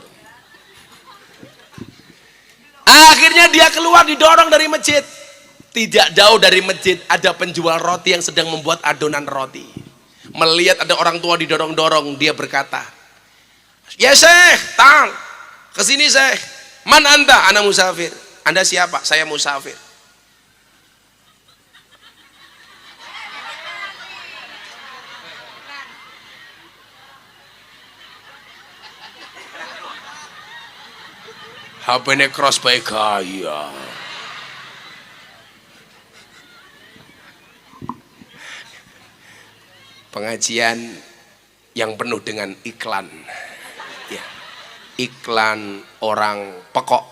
Speaker 1: Akhirnya dia keluar didorong dari masjid. Tidak jauh dari masjid ada penjual roti yang sedang membuat adonan roti. Melihat ada orang tua didorong-dorong, dia berkata, "Ya Syekh, tang, kesini Syekh. Man anta? Ana musafir." Anda siapa? Saya musafir. HP-ne cross by gaya. Pengajian yang penuh dengan iklan. Ya. Iklan orang pekok.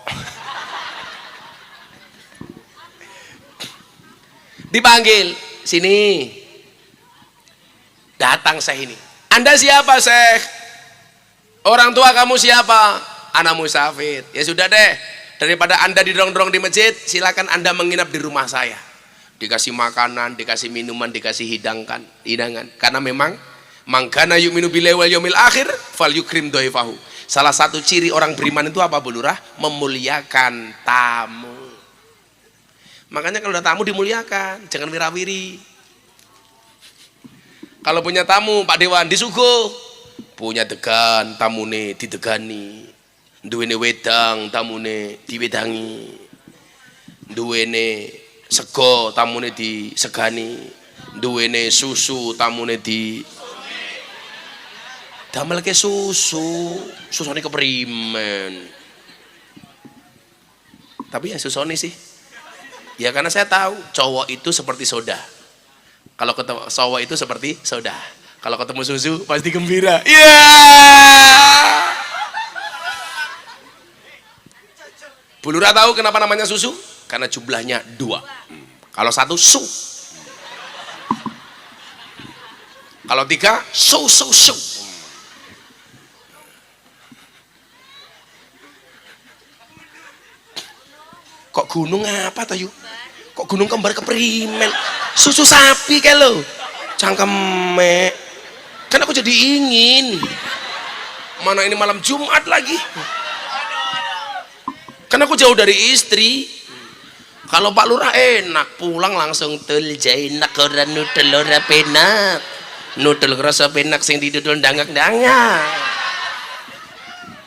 Speaker 1: Dipanggil, sini. Datang Syekh ini. Anda siapa, Syekh? Orang tua kamu siapa? Anak musafir. Ya sudah deh, daripada Anda didorong-dorong di masjid, silakan Anda menginap di rumah saya. Dikasih makanan, dikasih minuman, dikasih hidangan. Karena memang mangkana yu'minu billahi wal yaumil akhir fal yukrim dhaifahu. Salah satu ciri orang beriman itu apa, Bu Lurah? Memuliakan tamu. Makanya kalau ada tamu dimuliakan, jangan wirawiri. Kalau punya tamu, Pak Dewan disuguh. Punya degan, tamune didegani. Duwene wedang, tamune diwedangi. Duwene sego, tamune disegani. Duwene susu, tamune di damelke susu. Susone keprimen. Tapi ya susone sih. Ya karena saya tahu cowok itu seperti soda. Kalau ketemu cowok itu seperti soda. Kalau ketemu susu pasti gembira. Iya. Yeah! Bu Lurah tahu kenapa namanya susu? Karena jumlahnya 2. Kalau 1 su. Kalau 3 su. Kok gunung apa toh yuk? Kok gunung kembar keprimen? Susu sapi kayak lo. Cangkeme. Kan aku jadi ingin. Mana ini malam Jumat lagi? Kan aku jauh dari istri. Kalau Pak Lurah enak, pulang langsung tul jainak ora nudel ora penak. Nudel rasa penak sing didudul dangak-dangak.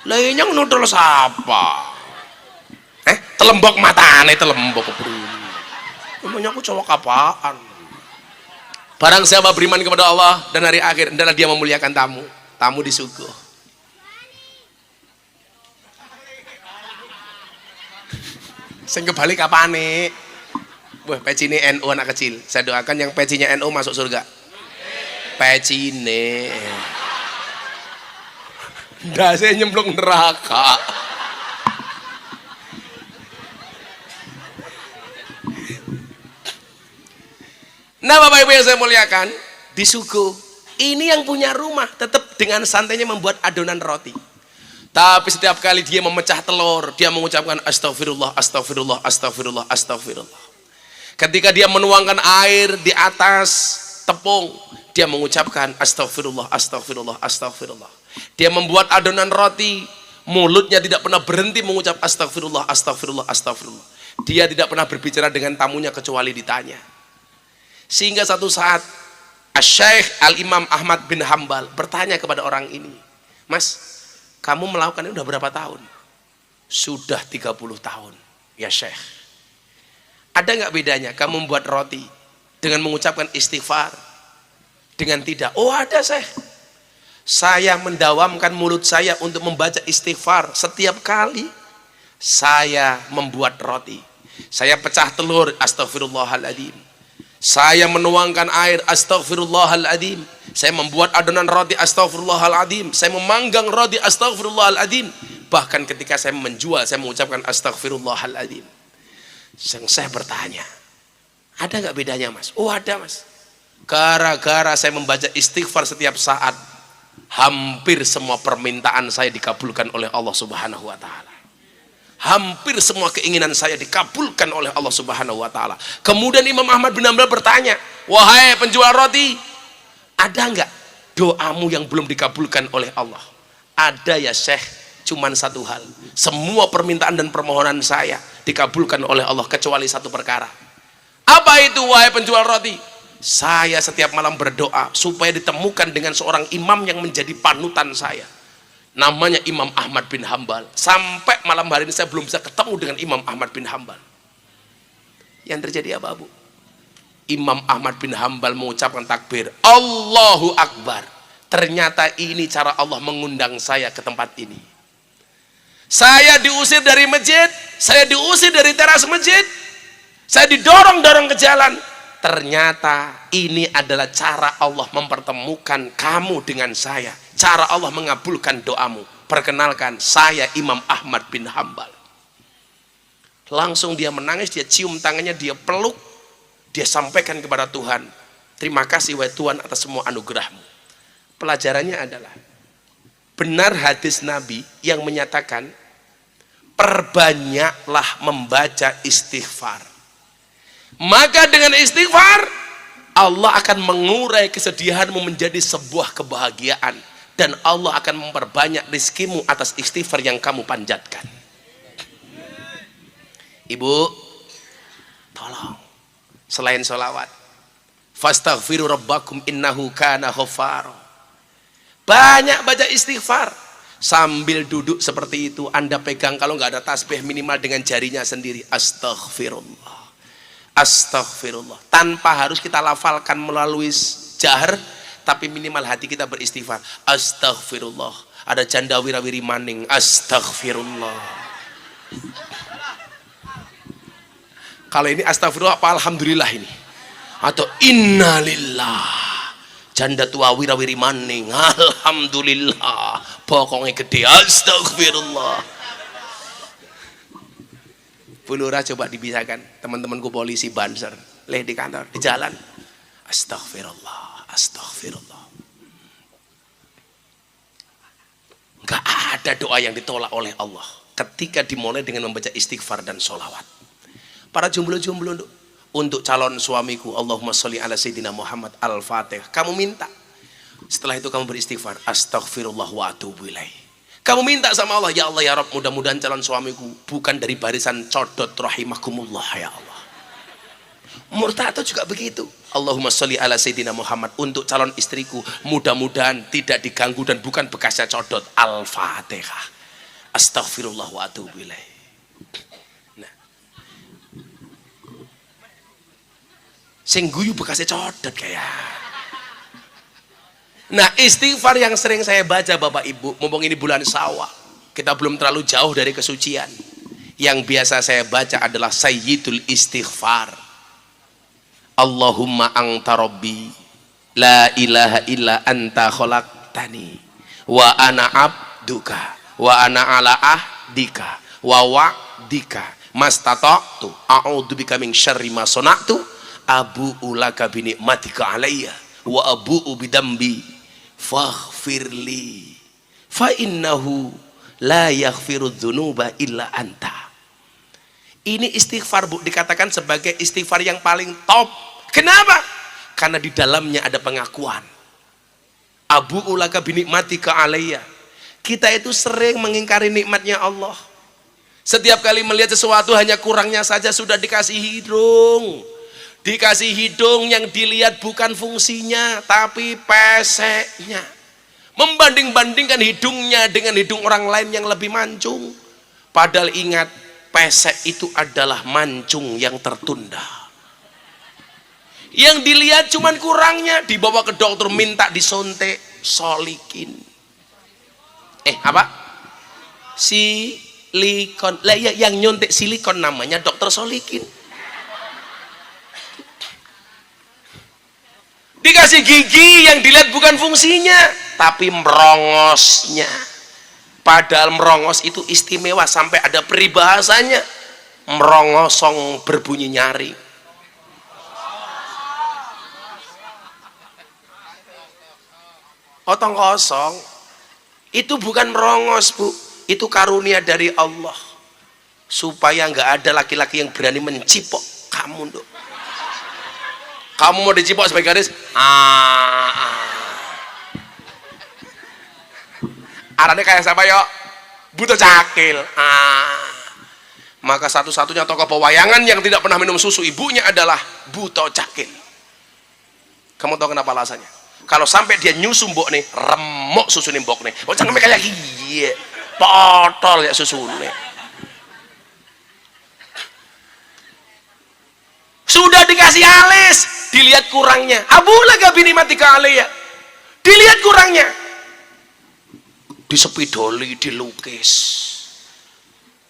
Speaker 1: Lah nyang nudel sapa? Telembok matane, telembok keprimen. Emangnya aku cowok apaan? Barang siapa beriman kepada Allah dan hari akhir, adalah dia memuliakan tamu. Tamu disuguh. Sing kebalik apane? Wah, pecine NU anak kecil. Saya doakan yang pecinya NU masuk surga. Pecine. Ndase nyemplung neraka. Nah Bapak Ibu yang saya muliakan, disuguh. Ini yang punya rumah tetap dengan santainya membuat adonan roti. Tapi setiap kali dia memecah telur, dia mengucapkan astagfirullah, astagfirullah, astagfirullah, astagfirullah. Ketika dia menuangkan air di atas tepung, dia mengucapkan astagfirullah, astagfirullah, astagfirullah. Dia membuat adonan roti, mulutnya tidak pernah berhenti mengucap astagfirullah, astagfirullah, astagfirullah. Dia tidak pernah berbicara dengan tamunya kecuali ditanya. Sehingga satu saat Asy-Syaikh Al-Imam Ahmad bin Hambal bertanya kepada orang ini, Mas, kamu melakukan ini udah berapa tahun? Sudah 30 tahun. Ya Syekh, ada nggak bedanya kamu membuat roti dengan mengucapkan istighfar dengan tidak? Oh ada Syekh. Saya mendawamkan mulut saya untuk membaca istighfar setiap kali saya membuat roti. Saya pecah telur, astagfirullahaladzim. Saya menuangkan air, astagfirullahaladzim. Saya membuat adonan roti, astagfirullahaladzim. Saya memanggang roti, astagfirullahaladzim. Bahkan ketika saya menjual, saya mengucapkan astagfirullahaladzim. Saya bertanya, ada nggak bedanya Mas? Oh ada Mas. Gara-gara saya membaca istighfar setiap saat, hampir semua permintaan saya dikabulkan oleh Allah Subhanahu wa Ta'ala. Hampir semua keinginan saya dikabulkan oleh Allah Subhanahu wa Ta'ala. Kemudian Imam Ahmad bin Hanbal bertanya, wahai penjual roti, ada enggak doamu yang belum dikabulkan oleh Allah? Ada ya Syekh, cuman satu hal. Semua permintaan dan permohonan saya dikabulkan oleh Allah kecuali satu perkara. Apa itu wahai penjual roti? Saya setiap malam berdoa supaya ditemukan dengan seorang imam yang menjadi panutan saya. Namanya Imam Ahmad bin Hanbal. Sampai malam hari ini saya belum bisa ketemu dengan Imam Ahmad bin Hanbal. Yang terjadi apa Bu? Imam Ahmad bin Hanbal mengucapkan takbir, Allahu Akbar. Ternyata ini cara Allah mengundang saya ke tempat ini. Saya diusir dari masjid, saya diusir dari teras masjid, saya didorong-dorong ke jalan. Ternyata ini adalah cara Allah mempertemukan kamu dengan saya, cara Allah mengabulkan doamu. Perkenalkan, saya Imam Ahmad bin Hambal. Langsung dia menangis, dia cium tangannya, dia peluk, dia sampaikan kepada Tuhan, terima kasih wahai Tuhan atas semua anugerahmu. Pelajarannya adalah, benar hadis Nabi yang menyatakan, perbanyaklah membaca istighfar. Maka dengan istighfar, Allah akan mengurai kesedihanmu menjadi sebuah kebahagiaan. Dan Allah akan memperbanyak rizkimu atas istighfar yang kamu panjatkan. Ibu, tolong, selain sholawat, fastaghfiru rabbakum innahu kana ghaffara. Banyak baca istighfar. Sambil duduk seperti itu, Anda pegang, kalau nggak ada tasbih minimal dengan jarinya sendiri, astaghfirullah, astaghfirullah. Tanpa harus kita lafalkan melalui jahar, tapi minimal hati kita beristighfar, astaghfirullah. Ada janda wirawiri maning, astaghfirullah. Kalau ini astaghfirullah apa alhamdulillah ini? Atau innalillah. Janda tua wirawiri maning, alhamdulillah, pokoknya gede, astaghfirullah. Bulurah coba dibisakan, teman-temanku polisi Banser, leh di kantor, di jalan, astaghfirullah, astaghfirullah. Gak ada doa yang ditolak oleh Allah ketika dimulai dengan membaca istighfar dan sholawat. Para jomblo-jomblo, untuk calon suamiku, Allahumma sholli ala sayyidina Muhammad, al-fatihah. Kamu minta, setelah itu kamu beristighfar, astaghfirullah wa atubu ilaih. Kamu minta sama Allah, ya Allah ya Rabb, mudah-mudahan calon suamiku bukan dari barisan codot rahimakumullah ya Allah. Murtado juga begitu, Allahumma sholli ala sayyidina Muhammad, untuk calon istriku mudah-mudahan tidak diganggu dan bukan bekasnya codot, al-fatihah. Astaghfirullah wa atubu ilaih. Sing guyu bekasnya codot kayak. Nah, istighfar yang sering saya baca Bapak Ibu, mumpung ini bulan Syawal, kita belum terlalu jauh dari kesucian. Yang biasa saya baca adalah sayyidul istighfar. Allahumma anta rabbi, la ilaha illa anta khalaqtani, wa ana abduka, wa ana ala ahdika, wa wa'dika, mastata'tu, a'udzubika min syarri ma sana'tu, abu'u laka binikmatika alayya wa abu'u bidambi faghfirli fa innahu la yaghfiru dzunuba illa anta. Ini istighfar, Bu, dikatakan sebagai istighfar yang paling top. Kenapa? Karena di dalamnya ada pengakuan. Abu'u laka binikmatika alayya. Kita itu sering mengingkari nikmatnya Allah. Setiap kali melihat sesuatu hanya kurangnya saja sudah dikasih hidung. Dikasih hidung yang dilihat bukan fungsinya tapi peseknya. Membanding-bandingkan hidungnya dengan hidung orang lain yang lebih mancung. Padahal ingat, pesek itu adalah mancung yang tertunda. Yang dilihat cuman kurangnya, dibawa ke dokter minta disontek solikin. Apa? Silikon. Lah ya, yang nyontek silikon namanya dokter solikin. Dikasih gigi yang dilihat bukan fungsinya tapi merongosnya. Padahal merongos itu istimewa sampai ada peribahasanya, merongosong berbunyi nyari. Otong kosong itu bukan merongos, Bu, itu karunia dari Allah supaya nggak ada laki-laki yang berani mencipok kamu, Dok. Kamu mau dicipok sebagai gadis, arane kayak siapa yo? Buto Cakil. Maka satu-satunya tokoh pewayangan yang tidak pernah minum susu ibunya adalah Buto Cakil. Kamu tahu kenapa alasannya? Kalau sampai dia nyusu mbok nih, remuk susu nih mbok nih. Oh jangan kayak giye, potol ya susu nih. Sudah dikasih alis, dilihat kurangnya. Abu laga binikmatika alayya, dilihat kurangnya. Disepidoli, dilukis.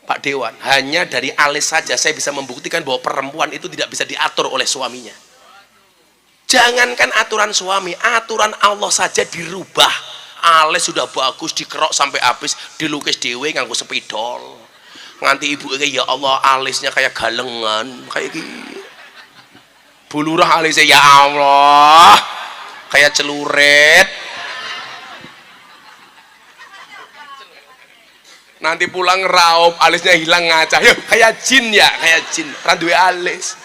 Speaker 1: Pak Dewan, hanya dari alis saja saya bisa membuktikan bahwa perempuan itu tidak bisa diatur oleh suaminya. Jangankan aturan suami, aturan Allah saja dirubah. Alis sudah bagus, dikerok sampai habis, dilukis dewe nganggo spidol. Nganti ibu ya Allah, alisnya kayak galengan, kayak gini. Bulurah alisnya ya Allah, kayak celurit. Nanti pulang raup, alisnya hilang ngaca. Yuk, kayak jin ya, kayak jin. Randuwe alis.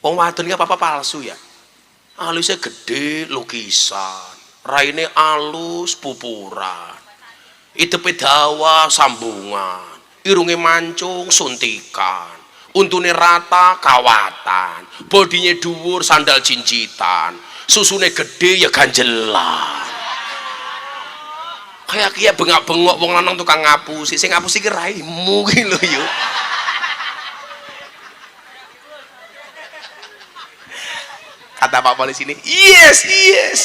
Speaker 1: Wong wadon iki apa palsu ya? Alisnya gede, lukisan. Raine alus, pupuran. Idepe dawa, sambungan. Irunge mancung, suntikan. Untune rata, kawatan. Bodinya dhuwur, sandal jincitan. Susune gede ya ganjelan. Kayak bengak-bengok wong lanang tukang ngapusi. Sing ngapusi ki raimu ki lho yo. Kata Pak Polisi ini, yes, yes.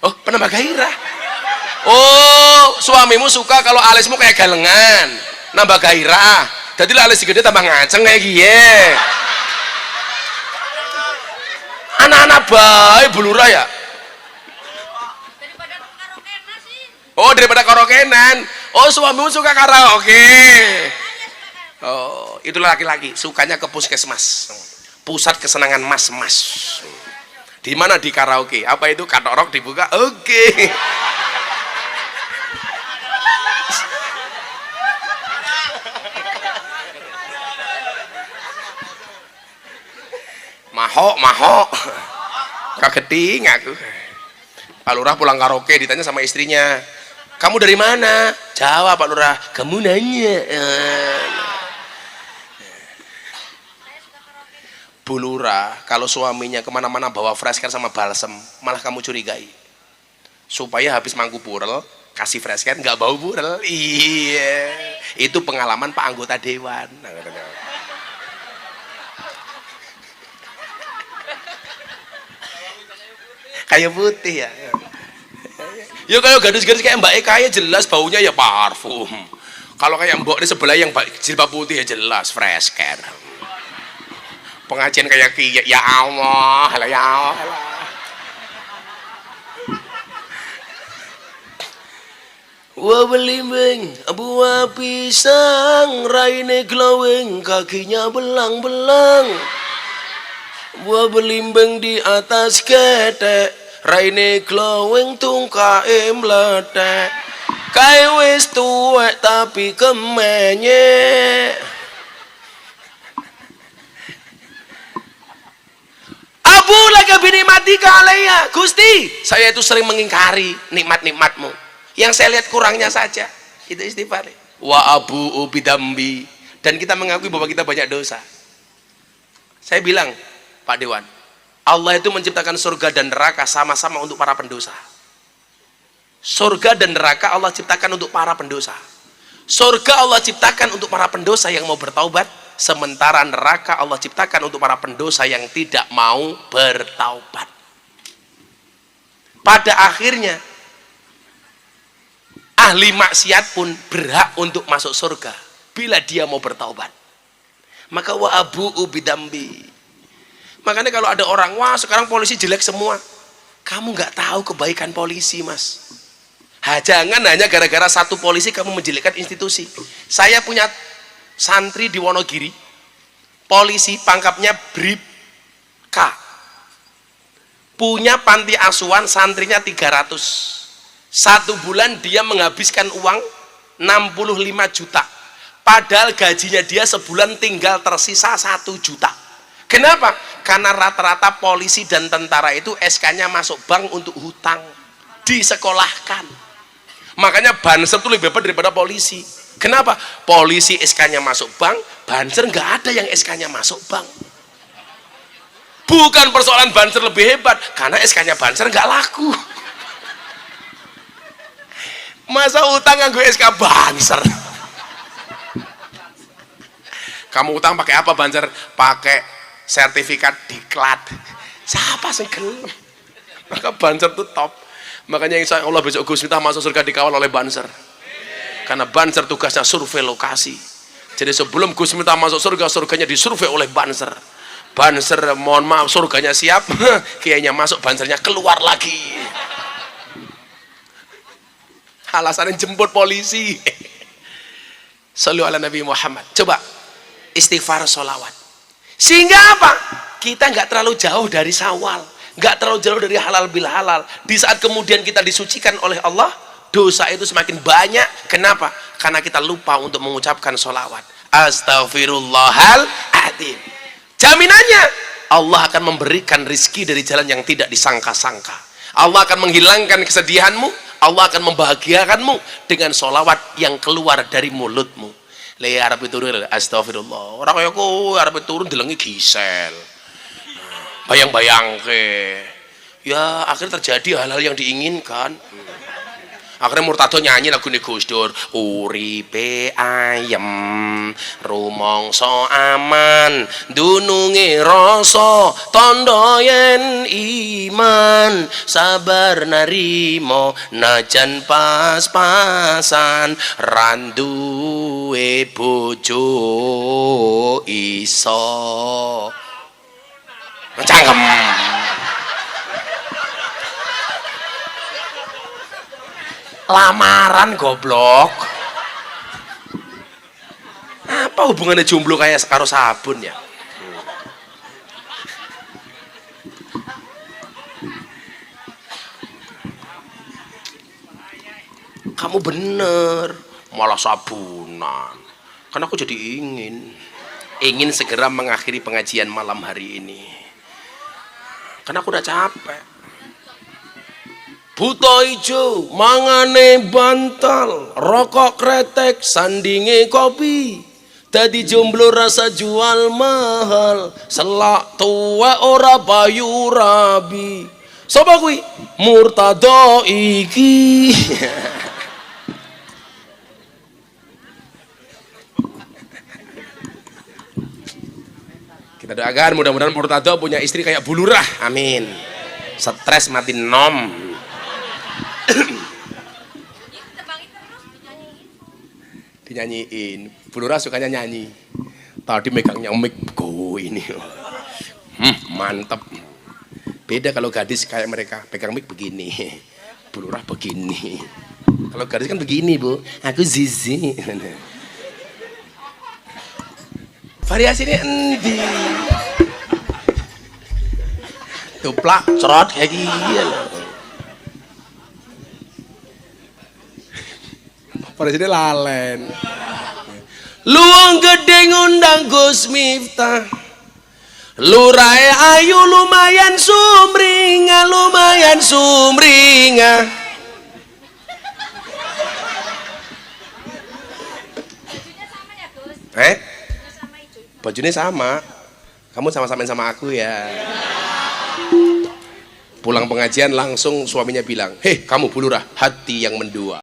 Speaker 1: Oh, penambah gairah. Oh, suamimu suka kalau alismu kayak galengan, nambah gairah. Jadi alis gede tambah ngaceng kayak gini. Anak-anak baik bulura ya. Oh, daripada karaokean. Oh, suamimu suka karaoke. Oh, itulah laki-laki sukanya ke puskesmas, pusat kesenangan mas-mas. Di mana? Di karaoke. Apa itu? Katorok dibuka. Oke. Mahok. Kageting aku. Pak Lurah pulang karaoke ditanya sama istrinya, kamu dari mana? Jawab Pak Lurah, kamu nanya. Bu Lurah kalau suaminya kemana-mana bawa fresh care sama balsem, malah kamu curigai. Supaya habis mangku purel kasih fresh care nggak bau purel. Iya, itu pengalaman Pak anggota dewan. Kayak putih ya. Ya kalau gadis-gadis kayak Mbak Eka ya jelas baunya ya parfum. Kalau kayak Mbok di sebelah yang jilbab putih ya jelas fresh care. Pengajian kayak ya Allah, ya Allah. Wa belimbing, buah pisang, raine glowing, kakinya belang-belang. Buah belimbing di atas ketek, raine glowing, tungkae meletek. Kae wis tuwek tapi kemenyek. Abu lagi binikmati kalian Gusti, saya itu sering mengingkari nikmat-nikmatmu. Yang saya lihat kurangnya saja. Itu istighfar. Wa abu bidambi, dan kita mengakui bahwa kita banyak dosa. Saya bilang, Pak Dewan, Allah itu menciptakan surga dan neraka sama-sama untuk para pendosa. Surga dan neraka Allah ciptakan untuk para pendosa. Surga Allah ciptakan untuk para pendosa yang mau bertaubat, sementara neraka Allah ciptakan untuk para pendosa yang tidak mau bertaubat. Pada akhirnya ahli maksiat pun berhak untuk masuk surga bila dia mau bertaubat. Maka wa abu'u bidambi. Makanya kalau ada orang, wah sekarang polisi jelek semua, kamu nggak tahu kebaikan polisi, mas. Jangan hanya gara-gara satu polisi kamu menjelekkan institusi. Saya punya santri di Wonogiri, polisi pangkapnya Brib K, punya panti asuhan, santrinya 300. Satu bulan dia menghabiskan uang 65 juta, padahal gajinya dia sebulan tinggal tersisa 1 juta. Kenapa? Karena rata-rata polisi dan tentara itu SK-nya masuk bank untuk hutang, disekolahkan. Makanya banser itu lebih hebat daripada polisi. Kenapa? Polisi SK-nya masuk bank, banser nggak ada yang SK-nya masuk bank. Bukan persoalan banser lebih hebat, karena SK-nya banser nggak laku. Masa utang nganggo SK banser? Kamu utang pakai apa banser? Pakai sertifikat diklat. Siapa sih gelem? Maka Banser itu top. Makanya insya Allah besok Gus Miftah masuk surga dikawal oleh Banser. Karena Banser tugasnya survei lokasi. Jadi sebelum Gus Miftah masuk surga, surganya disurvei oleh Banser. Banser mohon maaf surganya siap, kayaknya masuk, Bansernya keluar lagi. Alasannya jemput polisi. Shallu ala Nabi Muhammad. Coba istighfar, sholawat. Sehingga apa? Kita nggak terlalu jauh dari Syawal, nggak terlalu jauh dari halal bil halal. Di saat kemudian kita disucikan oleh Allah, dosa itu semakin banyak. Kenapa? Karena kita lupa untuk mengucapkan sholawat. Astaghfirullahaladzim. Jaminannya Allah akan memberikan rizki dari jalan yang tidak disangka-sangka. Allah akan menghilangkan kesedihanmu. Allah akan membahagiakanmu dengan sholawat yang keluar dari mulutmu. Le arep turun astagfirullah. Ora kaya kowe arep turun delengi gisel. Bayang-bayang ke. Ya akhirnya terjadi hal-hal yang diinginkan. Akhirnya Murtado nyanyi lagu ini Gus Dur. Uripe ayem, rumangsa aman, dununge rasa tandha yen iman, sabar narimo najan pas-pasan, randuwe bojo iso cangkem. Lamaran goblok. Apa hubungannya jomblo kayak karo sabun ya? Kamu bener, malah sabunan. Karena aku jadi ingin segera mengakhiri pengajian malam hari ini. Karena aku udah capek. Buta ijo, mangane bantal, rokok kretek, sandinge kopi. Dadi jomblo rasa jual mahal, selak tua ora payu rabi. Sopo kuwi? Murtado iki. Kita doakan mudah-mudahan Murtado punya istri kayak Bulurah. Amin. Stres mati nom. Dinyanyiin. Bulurah sukanya nyanyi. Tadi megangnya mic go ini. Mantep. Beda kalau gadis kayak mereka pegang mic begini. Bulurah begini. Kalau gadis kan begini, Bu. Aku Zizi. Variasi ini endi? Tuplak, cerot kayak gini. Pada sini lalen. Luang gede ngundang Gus Miftah. Lurae ayu lumayan sumringah, lumayan sumringah.
Speaker 2: Bajunya sama ya, Gus?
Speaker 1: Bajunya sama. Kamu sama-samain sama aku ya. Pulang pengajian langsung suaminya bilang, "Hei, kamu Bulurah, hati yang mendua."